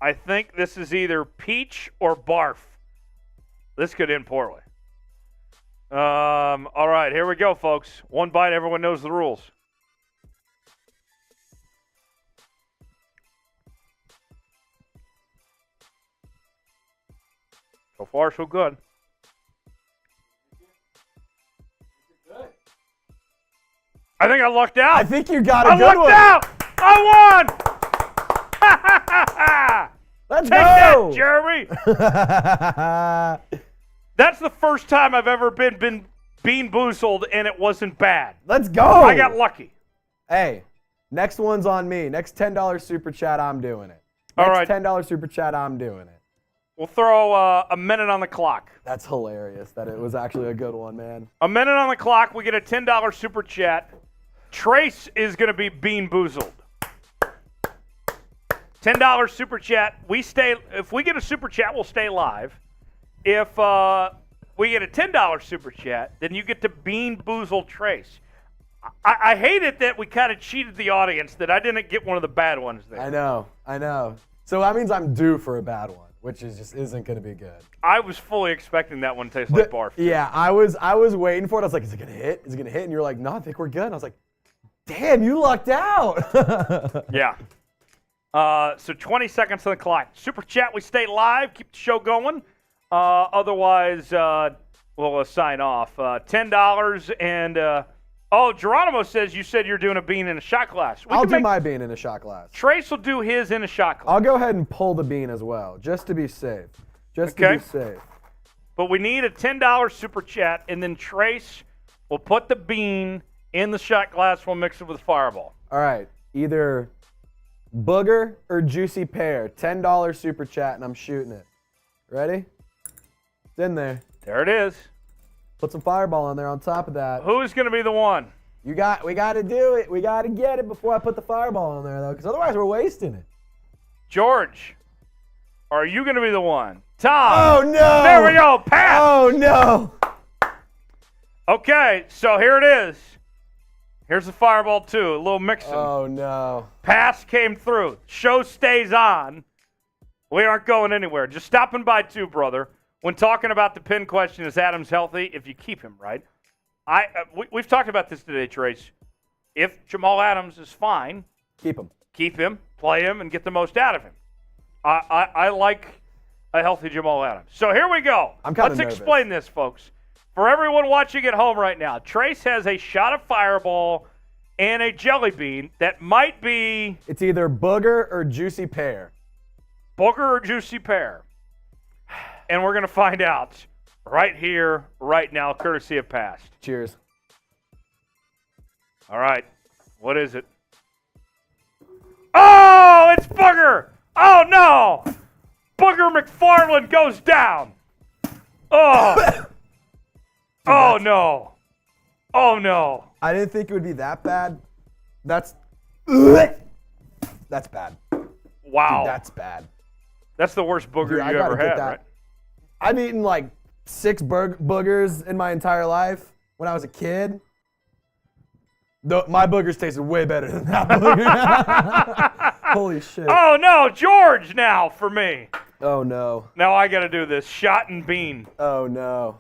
Speaker 1: I think this is either peach or barf. This could end poorly. All right, here we go, folks. One bite, everyone knows the rules. So far, so good. I think I lucked out.
Speaker 2: I think you got a good one.
Speaker 1: I lucked out. I won.
Speaker 2: Let's
Speaker 1: Take
Speaker 2: go.
Speaker 1: that, Jeremy. That's the first time I've ever been bean boozled, and it wasn't bad.
Speaker 2: Let's go.
Speaker 1: I got lucky.
Speaker 2: Hey, next one's on me. Next $10 super chat, I'm doing it.
Speaker 1: All right.
Speaker 2: Next $10 super chat, I'm doing it.
Speaker 1: We'll throw a minute on the clock.
Speaker 2: That's hilarious that it was actually a good one, man.
Speaker 1: A minute on the clock. We get a $10 super chat. Trace is going to be bean boozled. $10 super chat. If we get a super chat, we'll stay live. If we get a $10 super chat, then you get to bean boozle Trace. I hate it that we kind of cheated the audience, that I didn't get one of the bad ones there.
Speaker 2: I know. So that means I'm due for a bad one, which just isn't going to be good.
Speaker 1: I was fully expecting that one to taste like barf.
Speaker 2: Yeah, I was waiting for it. I was like, is it going to hit? Is it going to hit? And you're like, no, I think we're good. And I was like, damn, you lucked out.
Speaker 1: Yeah. So 20 seconds on the clock. Super chat, we stay live. Keep the show going. Otherwise, we'll sign off. $10 and... Geronimo says you said you're doing a bean in a shot glass.
Speaker 2: I'll do my bean in a shot glass.
Speaker 1: Trace will do his in a shot glass.
Speaker 2: I'll go ahead and pull the bean as well, just to be safe. To be safe.
Speaker 1: But we need a $10 super chat, and then Trace will put the bean in the shot glass. We'll mix it with Fireball.
Speaker 2: All right. Either booger or juicy pear. $10 super chat, and I'm shooting it. Ready? It's in there.
Speaker 1: There it is.
Speaker 2: Put some Fireball on there on top of that.
Speaker 1: Who's going to be the one?
Speaker 2: We got to do it. We got to get it before I put the Fireball on there, though, because otherwise we're wasting it.
Speaker 1: George, are you going to be the one? Tom.
Speaker 2: Oh, no.
Speaker 1: There we go. Pass.
Speaker 2: Oh, no.
Speaker 1: Okay, so here it is. Here's the Fireball, too. A little mixing.
Speaker 2: Oh, no.
Speaker 1: Pass came through. Show stays on. We aren't going anywhere. Just stopping by, too, brother. When talking about the pin question, is Adams healthy? If you keep him, right? We've talked about this today, Trace. If Jamal Adams is fine,
Speaker 2: keep him,
Speaker 1: play him, and get the most out of him. I like a healthy Jamal Adams. So here we go. Let's explain this, folks. For everyone watching at home right now, Trace has a shot of Fireball and a jelly bean that might be...
Speaker 2: It's either booger or juicy pear.
Speaker 1: Booger or juicy pear. And we're going to find out right here, right now, courtesy of Past.
Speaker 2: Cheers.
Speaker 1: All right. What is it? Oh, it's Booger. Oh, no. Booger McFarland goes down. Oh. Oh, no. Oh, no.
Speaker 2: I didn't think it would be that bad. That's bad.
Speaker 1: Wow.
Speaker 2: Dude, that's bad.
Speaker 1: That's the worst booger you ever had, right?
Speaker 2: I've eaten like 6 boogers in my entire life when I was a kid. My boogers tasted way better than that booger. Holy shit.
Speaker 1: Oh, no. George now for me.
Speaker 2: Oh, no.
Speaker 1: Now I got to do this. Shot and bean.
Speaker 2: Oh, no.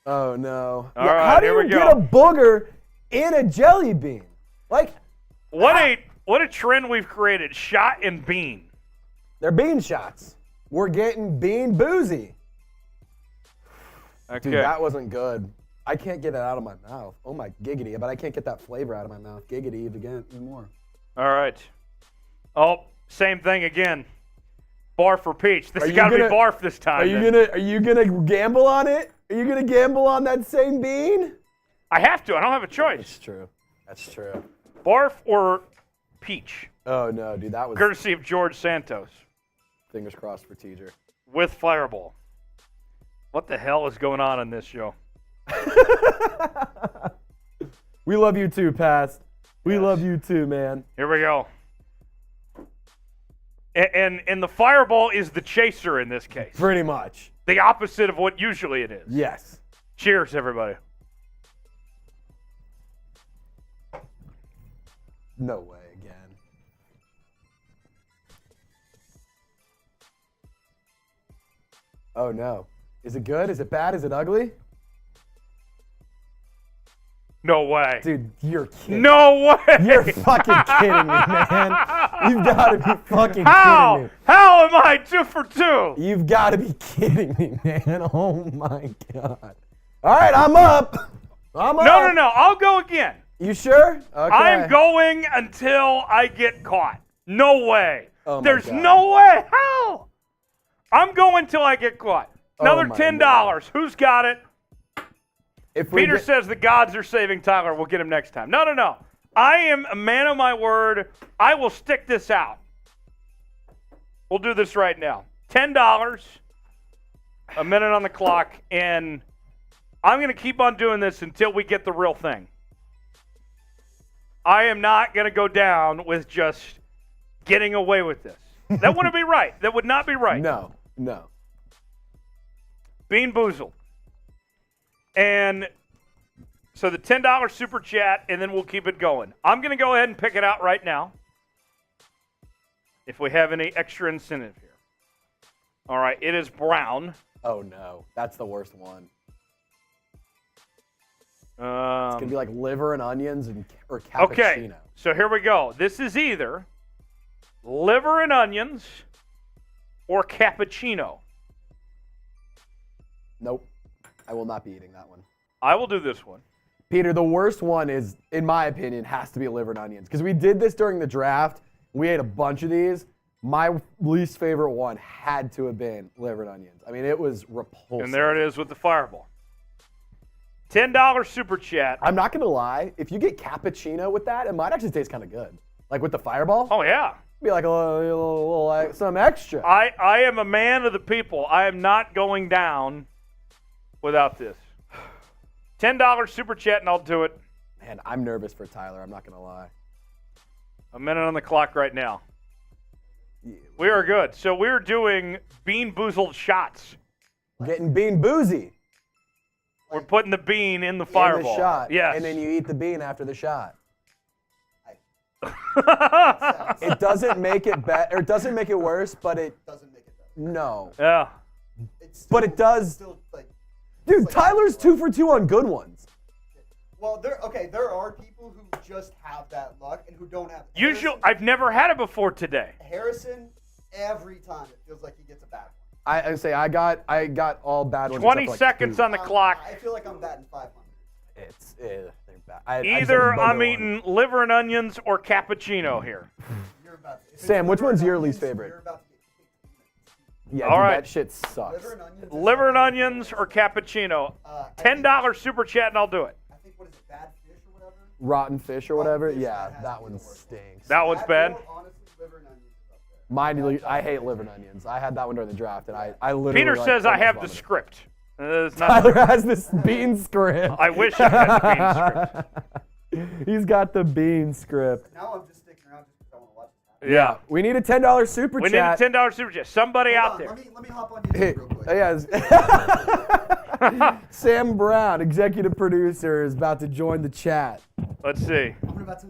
Speaker 2: Oh, no.
Speaker 1: All right, here we go.
Speaker 2: How do you get a booger in a jelly bean? Like,
Speaker 1: what a trend we've created. Shot and bean.
Speaker 2: They're bean shots. We're getting bean boozy.
Speaker 1: Okay.
Speaker 2: Dude, that wasn't good. I can't get it out of my mouth. Oh my giggity, but I can't get that flavor out of my mouth. Giggity even more.
Speaker 1: All right. Oh, same thing again. Barf for Peach. This has got to be barf this time.
Speaker 2: Are you gonna gamble on it? Are you gonna gamble on that same bean?
Speaker 1: I have to. I don't have a choice.
Speaker 2: That's true.
Speaker 1: Barf or peach?
Speaker 2: Oh no, dude, that was
Speaker 1: courtesy of George Santos.
Speaker 2: Fingers crossed for Teacher.
Speaker 1: With Fireball. What the hell is going on in this show?
Speaker 2: We love you too, Past. We love you too, man.
Speaker 1: Here we go. And the Fireball is the chaser in this case.
Speaker 2: Pretty much.
Speaker 1: The opposite of what usually it is.
Speaker 2: Yes.
Speaker 1: Cheers, everybody.
Speaker 2: No way again. Oh no. Is it good? Is it bad? Is it ugly?
Speaker 1: No way.
Speaker 2: Dude, you're kidding.
Speaker 1: No way.
Speaker 2: You're fucking kidding me, man. You've got to be fucking kidding me.
Speaker 1: How am I 2 for 2?
Speaker 2: You've got to be kidding me, man. Oh, my God. All right, I'm up.
Speaker 1: No. I'll go again.
Speaker 2: You sure? Okay.
Speaker 1: I'm going until I get caught. No way.
Speaker 2: Oh my
Speaker 1: There's
Speaker 2: God.
Speaker 1: no way. How? I'm going till I get caught. Another
Speaker 2: my
Speaker 1: $10.
Speaker 2: God.
Speaker 1: Who's got it?
Speaker 2: If we
Speaker 1: Peter
Speaker 2: get-
Speaker 1: says the gods are saving Tyler. We'll get him next time. No. I am a man of my word. I will stick this out. We'll do this right now. $10, a minute on the clock, and I'm going to keep on doing this until we get the real thing. I am not going to go down with just getting away with this. That wouldn't be right. That would not be right.
Speaker 2: No.
Speaker 1: Bean Boozled. And so the $10 super chat, and then we'll keep it going. I'm going to go ahead and pick it out right now if we have any extra incentive here. All right, it is brown.
Speaker 2: Oh, no. That's the worst one. It's
Speaker 1: Um,
Speaker 2: going to be like liver and onions or cappuccino.
Speaker 1: okay, so here we go. This is either liver and onions or cappuccino.
Speaker 2: Nope. I will not be eating that one.
Speaker 1: I will do this one.
Speaker 2: Peter, the worst one is, in my opinion, has to be liver and onions. Because we did this during the draft. We ate a bunch of these. My least favorite one had to have been liver and onions. I mean, it was repulsive.
Speaker 1: And there it is with the fireball. $10 super chat.
Speaker 2: I'm not going to lie. If you get cappuccino with that, it might actually taste kind of good. Like with the fireball.
Speaker 1: Oh, yeah.
Speaker 2: Be like a little like some extra.
Speaker 1: I am a man of the people. I am not going down without this. $10 super chat, and I'll do it.
Speaker 2: Man, I'm nervous for Tyler. I'm not going to lie.
Speaker 1: A minute on the clock right now. We are good. So we're doing Bean Boozled shots.
Speaker 2: Getting bean boozy.
Speaker 1: We're putting the bean in the fireball.
Speaker 2: In the shot.
Speaker 1: Yes.
Speaker 2: And then you eat the bean after the shot. It doesn't make it better, or it doesn't make it worse, but it
Speaker 4: Doesn't make it better.
Speaker 1: Yeah.
Speaker 2: no.
Speaker 4: It's still,
Speaker 2: But it does-
Speaker 4: it's still, like,
Speaker 2: Dude,
Speaker 4: it's like-
Speaker 2: Tyler's 2 for 2 on good ones.
Speaker 4: Well, there are people who just have that luck and who don't have.
Speaker 1: Usually, I've never had it before today.
Speaker 4: Harrison, every time it feels like he gets a bad one.
Speaker 2: I say I got all bad ones.
Speaker 1: 20
Speaker 2: except for, like,
Speaker 1: seconds
Speaker 2: 2.
Speaker 1: on the clock.
Speaker 4: I feel like I'm batting 500.
Speaker 2: They're bad. I just
Speaker 1: Either
Speaker 2: had a
Speaker 1: I'm
Speaker 2: bugger
Speaker 1: eating liver and onions or cappuccino here.
Speaker 4: You're about to, if it's
Speaker 2: Sam, which
Speaker 4: liver
Speaker 2: one's
Speaker 4: and
Speaker 2: your
Speaker 4: onions,
Speaker 2: least favorite?
Speaker 4: You're about to get kicked.
Speaker 2: Yeah,
Speaker 1: All
Speaker 2: dude,
Speaker 1: right.
Speaker 2: that shit sucks.
Speaker 4: Liver and onions. is
Speaker 1: Liver and
Speaker 4: something-
Speaker 1: onions or cappuccino.
Speaker 4: I
Speaker 1: $10 super chat, and I'll do it.
Speaker 4: think what is it, bad fish or whatever?
Speaker 2: Rotten fish or whatever.
Speaker 4: Rotten fish,
Speaker 2: Yeah,
Speaker 4: that has
Speaker 2: that
Speaker 4: to be
Speaker 2: one
Speaker 4: the worst.
Speaker 2: stinks.
Speaker 1: That one's bad.
Speaker 4: Or, honestly, liver and onions is up there.
Speaker 2: Mine, I hate liver and onions. I had that one during the draft, and I literally.
Speaker 1: Peter
Speaker 2: like,
Speaker 1: says I
Speaker 2: almost
Speaker 1: have the
Speaker 2: vomited.
Speaker 1: script. It's not
Speaker 2: Tyler has this bean script.
Speaker 1: I wish I had the bean script.
Speaker 2: He's got the bean script.
Speaker 4: Now I'm just sticking around just because I want to watch this happen.
Speaker 1: Yeah.
Speaker 2: We need a $10 super
Speaker 1: We need
Speaker 2: chat.
Speaker 1: a $10 super chat. Somebody
Speaker 4: Hold
Speaker 1: out
Speaker 4: on,
Speaker 1: there.
Speaker 4: Let me hop on YouTube real quick.
Speaker 2: Yeah. Sam Brown, executive producer, is about to join the chat.
Speaker 1: Let's see.
Speaker 4: I'm about to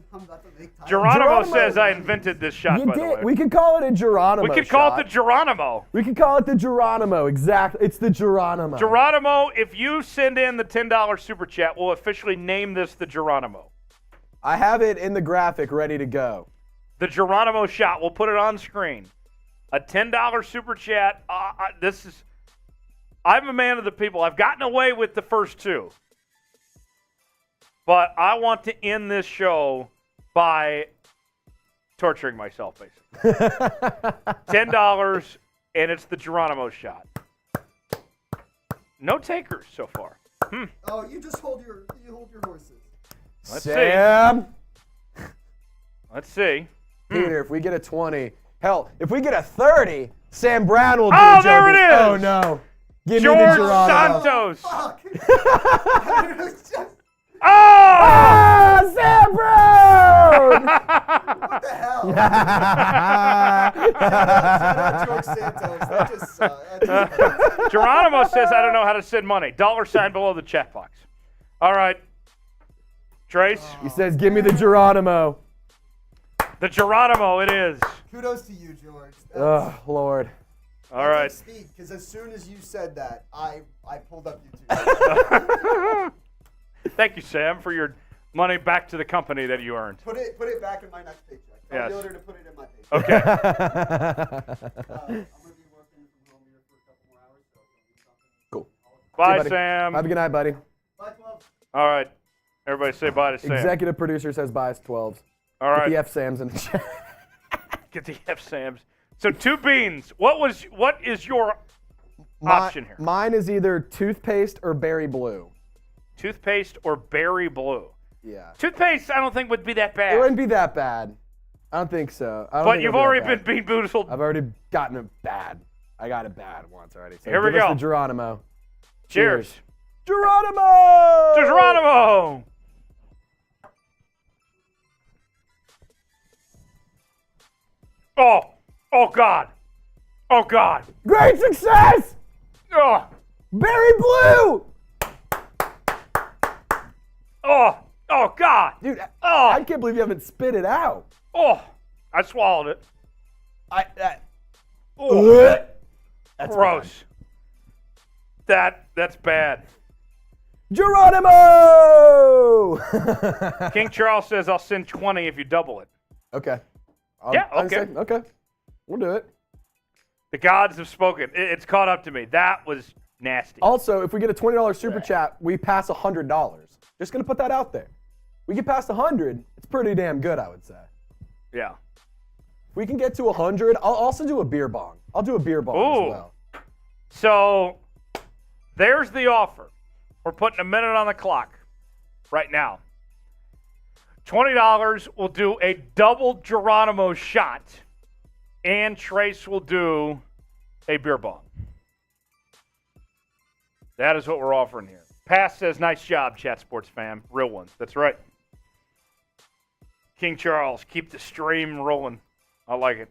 Speaker 4: make time.
Speaker 1: Geronimo
Speaker 2: Geronimo.
Speaker 1: says I invented this shot,
Speaker 2: You
Speaker 1: by the
Speaker 2: did.
Speaker 1: way.
Speaker 2: We could call it a Geronimo.
Speaker 1: We could call
Speaker 2: shot.
Speaker 1: it the Geronimo.
Speaker 2: We could call it the Geronimo. Exactly. It's the Geronimo.
Speaker 1: Geronimo, if you send in the $10 super chat, we'll officially name this the Geronimo.
Speaker 2: I have it in the graphic ready to go.
Speaker 1: The Geronimo shot. We'll put it on screen. A $10 super chat. I'm a man of the people. I've gotten away with the first two. But I want to end this show by torturing myself, basically. $10, and it's the Geronimo shot. No takers so far.
Speaker 4: Oh, you just hold your horses.
Speaker 1: Let's
Speaker 2: Sam.
Speaker 1: Let's see.
Speaker 2: Peter, if we get a 20, hell, if we get a 30, Sam Brown will do
Speaker 1: Oh,
Speaker 2: a
Speaker 1: there
Speaker 2: joke.
Speaker 1: it is.
Speaker 2: Oh, no. Give me the
Speaker 1: George
Speaker 2: Geronimo.
Speaker 1: Santos.
Speaker 4: Fuck.
Speaker 1: Oh!
Speaker 2: Ah, Sam Brown!
Speaker 4: What the hell? Shout out George Santos. That just sucks.
Speaker 1: Geronimo says, I don't know how to send money. $sign below the chat box. All right. Trace,
Speaker 2: He says, give me the Geronimo.
Speaker 1: the Geronimo it is.
Speaker 4: Kudos to you, George.
Speaker 2: Oh, Lord.
Speaker 1: All right.
Speaker 4: Speed, because as soon as you said that, I pulled up YouTube.
Speaker 1: Thank you, Sam, for your money back to the company that you earned.
Speaker 4: Put it back in my next paycheck. Tell
Speaker 1: Yes.
Speaker 4: Yoder to put it in my paycheck.
Speaker 1: Okay.
Speaker 4: I'm going to be working from home here for a couple more hours, so if you need something.
Speaker 2: Cool.
Speaker 1: Bye,
Speaker 2: buddy.
Speaker 1: Sam.
Speaker 2: Have a good night, buddy.
Speaker 4: Bye, 12.
Speaker 1: All right. Everybody say bye to Sam.
Speaker 2: Executive producer says bye to 12s.
Speaker 1: All right.
Speaker 2: Get the F Sams in the chat.
Speaker 1: Get the F Sams. So 2 beans. What is your option here?
Speaker 2: Mine is either toothpaste or berry blue.
Speaker 1: Toothpaste or berry blue?
Speaker 2: Yeah.
Speaker 1: Toothpaste, I don't think would be that bad.
Speaker 2: It wouldn't be that bad. I don't think so.
Speaker 1: But you've already been bean boozled.
Speaker 2: I've already gotten it bad. I got it bad once already. So
Speaker 1: Here we
Speaker 2: give us
Speaker 1: go.
Speaker 2: the Geronimo.
Speaker 1: Cheers.
Speaker 2: Geronimo!
Speaker 1: Geronimo! Oh God. Oh God.
Speaker 2: Great success!
Speaker 1: Oh,
Speaker 2: Berry blue!
Speaker 1: oh God.
Speaker 2: Dude,
Speaker 1: Oh.
Speaker 2: I can't believe you haven't spit it out.
Speaker 1: Oh, I swallowed it.
Speaker 2: Oh. That's
Speaker 1: Gross. That's bad.
Speaker 2: Geronimo!
Speaker 1: King Charles says I'll send 20 if you double it.
Speaker 2: Okay. Okay. We'll do it.
Speaker 1: The gods have spoken. It's caught up to me. That was nasty.
Speaker 2: Also, if we get a $20 super chat, we pass $100. Just gonna put that out there. We get past 100, it's pretty damn good, I would say.
Speaker 1: Yeah.
Speaker 2: If we can get to 100, I'll also do a beer bong. I'll do a beer bong as well.
Speaker 1: So there's the offer. We're putting a minute on the clock right now. $20 will do a double Geronimo shot, and Trace will do a beer bong. That is what we're offering here. Pass says, nice job, Chat Sports fam. Real ones. That's right. King Charles, keep the stream rolling. I like it.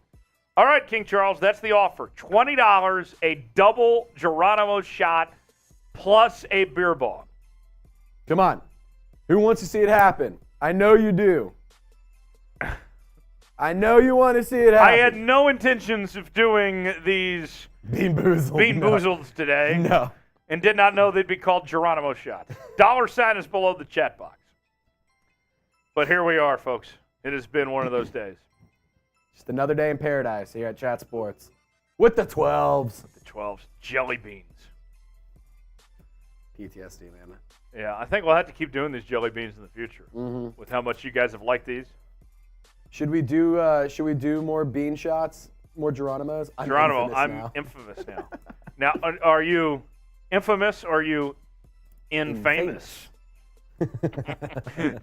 Speaker 1: All right, King Charles, that's the offer. $20, a double Geronimo shot, plus a beer bong.
Speaker 2: Come on. Who wants to see it happen? I know you do. I know you want to see it happen.
Speaker 1: I had no intentions of doing these
Speaker 2: Bean
Speaker 1: boozleds today.
Speaker 2: No.
Speaker 1: And did not know they'd be called Geronimo shots. $sign is below the chat box. But here we are, folks. It has been one of those days.
Speaker 2: Just another day in paradise here at Chat Sports. With the 12s.
Speaker 1: The 12s. Jelly beans.
Speaker 2: PTSD, man.
Speaker 1: Yeah, I think we'll have to keep doing these jelly beans in the future with how much you guys have liked these.
Speaker 2: Should we do more bean shots? More Geronimos?
Speaker 1: I'm infamous now. Now, are you infamous or are you infamous?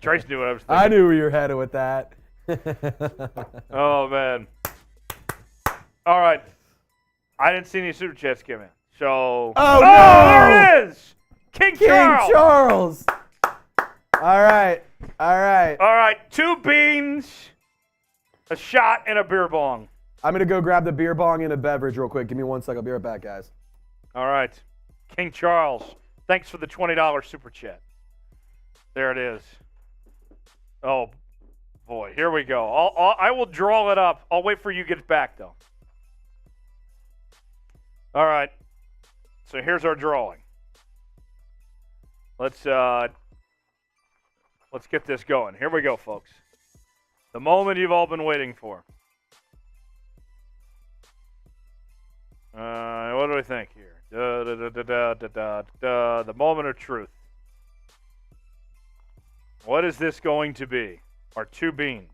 Speaker 1: Trace knew what I was thinking.
Speaker 2: I knew where you were headed with that.
Speaker 1: Oh, man. All right. I didn't see any super chats come in. So.
Speaker 2: Oh, no!
Speaker 1: There it is! King
Speaker 2: Charles! All right.
Speaker 1: All right. 2 beans, a shot, and a beer bong.
Speaker 2: I'm going to go grab the beer bong and a beverage real quick. Give me 1 second. I'll be right back, guys.
Speaker 1: All right. King Charles, thanks for the $20 super chat. There it is. Oh, boy. Here we go. I will draw it up. I'll wait for you to get it back, though. All right. So here's our drawing. Let's get this going. Here we go, folks. The moment you've all been waiting for. What do we think here? The moment of truth. What is this going to be? Our 2 beans.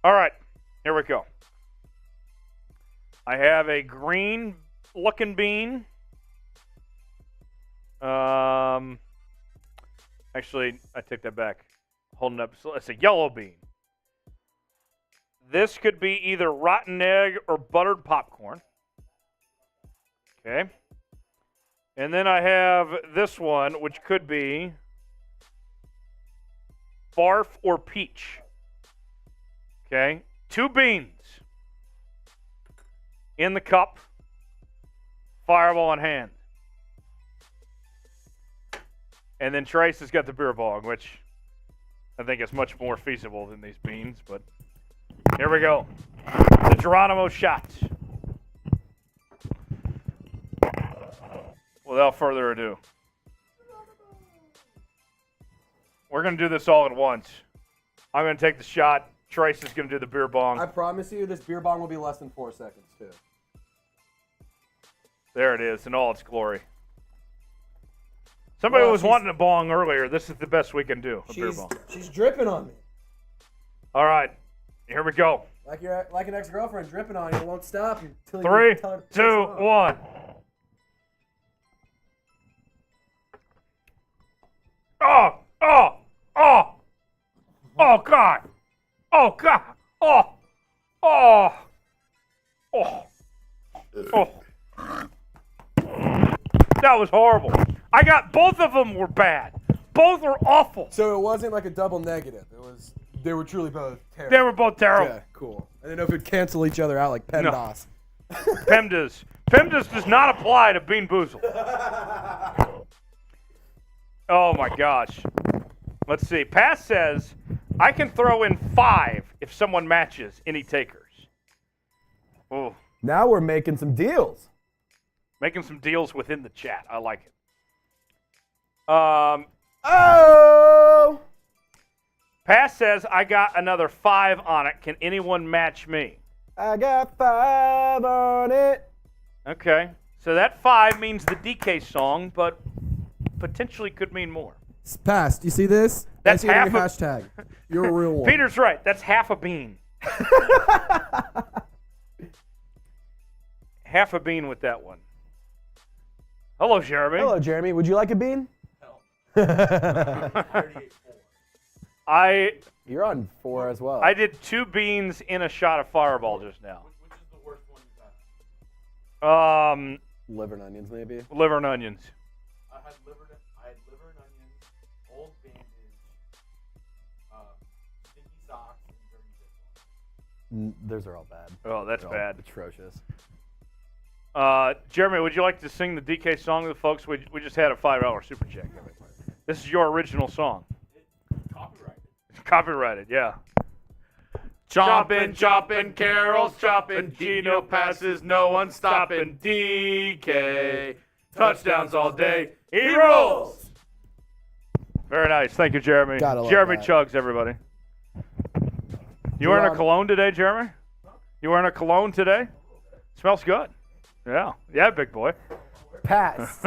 Speaker 1: All right, here we go. I have a green-looking bean. Actually, I take that back. Holding up, so it's a yellow bean. This could be either rotten egg or buttered popcorn. Okay. And then I have this one, which could be barf or peach. Okay. 2 beans in the cup, fireball in hand. And then Trace has got the beer bong, which I think is much more feasible than these beans. But here we go. The Geronimo shot. Without further ado, we're going to do this all at once. I'm going to take the shot. Trace is going to do the beer bong.
Speaker 2: I promise you this beer bong will be less than 4 seconds, too.
Speaker 1: There it is in all its glory. Somebody
Speaker 2: Well,
Speaker 1: was wanting a bong earlier. This is the best we can do. A beer bong.
Speaker 2: She's dripping on me.
Speaker 1: All right, here we go.
Speaker 2: Like an ex-girlfriend dripping on you, won't stop until
Speaker 1: 3,
Speaker 2: you tell her to
Speaker 1: 2,
Speaker 2: piss off.
Speaker 1: 1. Oh, oh, oh, oh, God. Oh, God. Oh, oh, oh, oh. That was horrible. I got both of them were bad. Both were awful.
Speaker 2: So it wasn't like a double negative. They were truly both terrible.
Speaker 1: They were both terrible.
Speaker 2: Yeah, cool. I didn't know if it'd cancel each other out like PEMDAS.
Speaker 1: PEMDAS. PEMDAS does not apply to Bean Boozled. Oh, my gosh. Let's see. Pass says, I can throw in 5 if someone matches any takers. Oh,
Speaker 2: Now we're making some deals.
Speaker 1: making some deals within the chat. I like it.
Speaker 2: Oh!
Speaker 1: Pass says, I got another 5 on it. Can anyone match me?
Speaker 2: I got 5 on it.
Speaker 1: Okay. So that 5 means the DK song, but potentially could mean more.
Speaker 2: Pass. Do you see this?
Speaker 1: That's
Speaker 2: I see it on your
Speaker 1: half
Speaker 2: hashtag. You're a real one.
Speaker 1: Peter's right. That's half a bean. Half a bean with that one. Hello, Jeremy.
Speaker 2: Hello, Jeremy. Would you like a bean? You're on 4 as well.
Speaker 1: I did 2 beans in a shot of Fireball just now.
Speaker 3: Which is the worst one you got?
Speaker 2: Liver and onions, maybe.
Speaker 1: Liver and onions.
Speaker 3: I had liver and onions, old bandage, stinky socks, and dirty dick.
Speaker 2: Those are all bad.
Speaker 1: Oh, that's
Speaker 2: They're all
Speaker 1: bad.
Speaker 2: Atrocious.
Speaker 1: Jeremy, would you like to sing the DK song to the folks? We just had a $5 super check. This is your original song.
Speaker 3: Copyrighted.
Speaker 1: Copyrighted, yeah.
Speaker 3: Chopping, Carroll's chopping, Gino passes, no one stopping, DK, touchdowns all day, he rolls!
Speaker 1: Very nice. Thank you, Jeremy.
Speaker 2: Gotta love
Speaker 1: Jeremy
Speaker 2: that.
Speaker 1: Chugs, everybody. You wearing a cologne today, Jeremy? You wearing a cologne today? Smells good. Yeah. Yeah, big boy.
Speaker 2: Pass.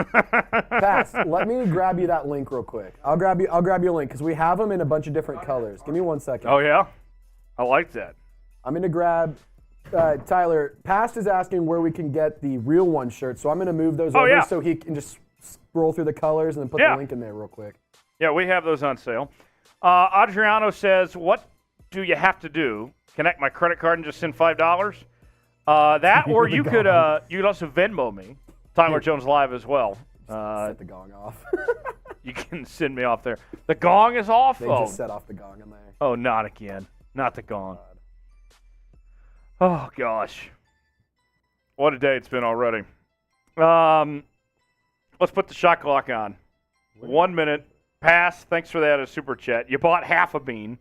Speaker 2: Pass. Let me grab you that link real quick. I'll grab your link because we have them in a bunch of different colors. Give me 1 second.
Speaker 1: Oh, yeah? I like that.
Speaker 2: I'm going to grab Tyler. Past is asking where we can get the real one shirt, so I'm going to move those over
Speaker 1: yeah.
Speaker 2: so he can just scroll through the colors and then put
Speaker 1: Yeah.
Speaker 2: the link in there real quick.
Speaker 1: Yeah, we have those on sale. Adriano says, what do you have to do? Connect my credit card and just send $5? That, or you could also Venmo me. Tyler Jones Live as well.
Speaker 2: Set the gong off.
Speaker 1: You can send me off there. The gong is off?
Speaker 2: They just set off the gong in there.
Speaker 1: Oh, not again. Not the gong. Oh, gosh. What a day it's been already. Let's put the shot clock on. 1 minute. Pass. Thanks for that as super chat. You bought half a bean.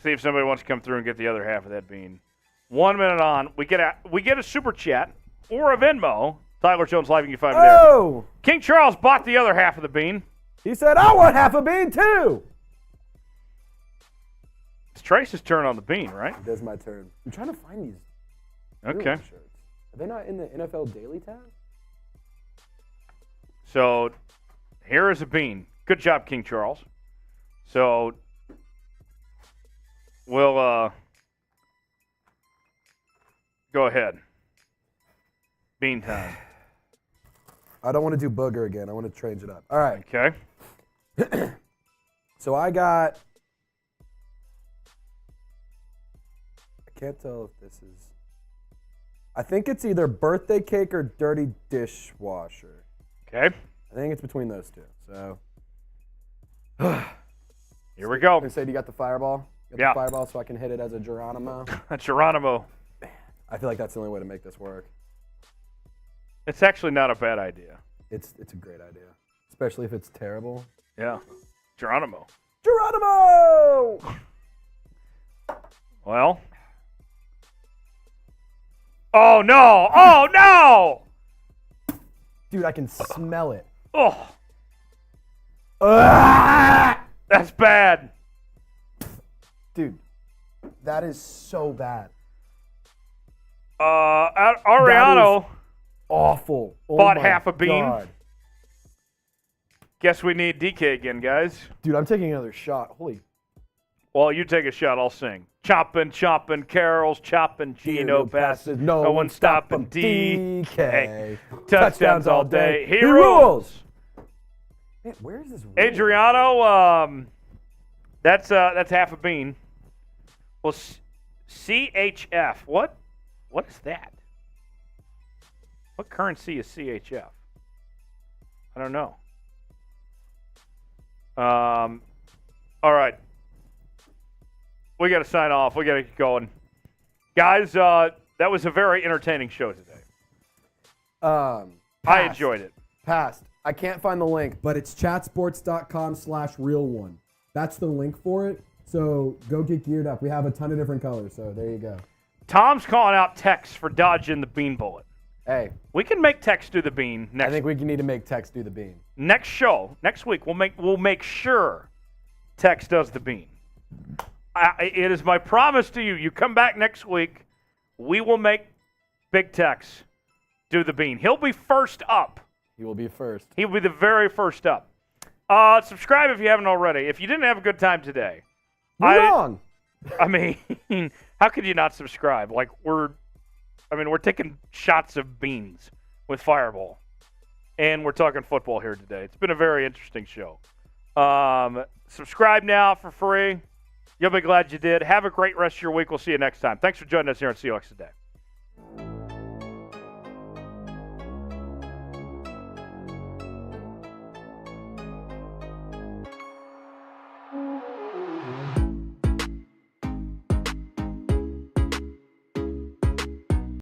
Speaker 1: See if somebody wants to come through and get the other half of that bean. 1 minute on. We get a super chat or a Venmo. Tyler Jones Live, you can find me there.
Speaker 2: Oh!
Speaker 1: King Charles bought the other half of the bean.
Speaker 2: He said, I want half a bean too!
Speaker 1: It's Trace's turn on the bean, right?
Speaker 2: It is my turn. I'm trying to find these
Speaker 1: Okay.
Speaker 2: shirts. Are they not in the NFL Daily tab?
Speaker 1: So here is a bean. Good job, King Charles. So we'll go ahead. Bean time.
Speaker 2: I don't want to do booger again. I want to change it up. All right.
Speaker 1: Okay.
Speaker 2: So I got. I can't tell if this is. I think it's either birthday cake or dirty dishwasher.
Speaker 1: Okay.
Speaker 2: I think it's between those two. So.
Speaker 1: Here we go.
Speaker 2: I said you got the fireball. You got
Speaker 1: Yeah.
Speaker 2: the fireball, so I can hit it as a Geronimo.
Speaker 1: Geronimo.
Speaker 2: I feel like that's the only way to make this work.
Speaker 1: It's actually not a bad idea.
Speaker 2: It's a great idea, especially if it's terrible.
Speaker 1: Yeah. Geronimo.
Speaker 2: Geronimo!
Speaker 1: Well. Oh, no. Oh, no.
Speaker 2: Dude, I can smell it.
Speaker 1: Oh,
Speaker 2: Ah!
Speaker 1: that's bad.
Speaker 2: Dude, that is so bad.
Speaker 1: Ariano
Speaker 2: Awful. Oh
Speaker 1: bought
Speaker 2: my
Speaker 1: half a bean.
Speaker 2: God.
Speaker 1: Guess we need DK again, guys.
Speaker 2: Dude, I'm taking another shot. Holy.
Speaker 1: Well, you take a shot, I'll sing. Choppin', Carroll's choppin', Gino passes. No one stoppin', DK. Touchdowns all day. He rules.
Speaker 2: Man, where is this?
Speaker 1: Adriano, that's half a bean. Well, CHF. What is that? What currency is CHF? I don't know. All right. We got to sign off. We got to get going. Guys, that was a very entertaining show today. I enjoyed it.
Speaker 2: Passed. I can't find the link, but it's chatsports.com/real1. That's the link for it. So go get geared up. We have a ton of different colors, so there you go.
Speaker 1: Tom's calling out Tex for dodging the bean bullet.
Speaker 2: Hey.
Speaker 1: We can make Tex do the bean next.
Speaker 2: I think we need to make Tex do the bean.
Speaker 1: Next show, next week, we'll make sure Tex does the bean. It is my promise to you. You come back next week, we will make Big Tex do the bean. He'll be first up.
Speaker 2: He will be first.
Speaker 1: He'll be the very first up. Subscribe if you haven't already. If you didn't have a good time today.
Speaker 2: You're wrong.
Speaker 1: I mean, how could you not subscribe? Like, we're taking shots of beans with Fireball. And we're talking football here today. It's been a very interesting show. Subscribe now for free. You'll be glad you did. Have a great rest of your week. We'll see you next time. Thanks for joining us here on Seahawks Today.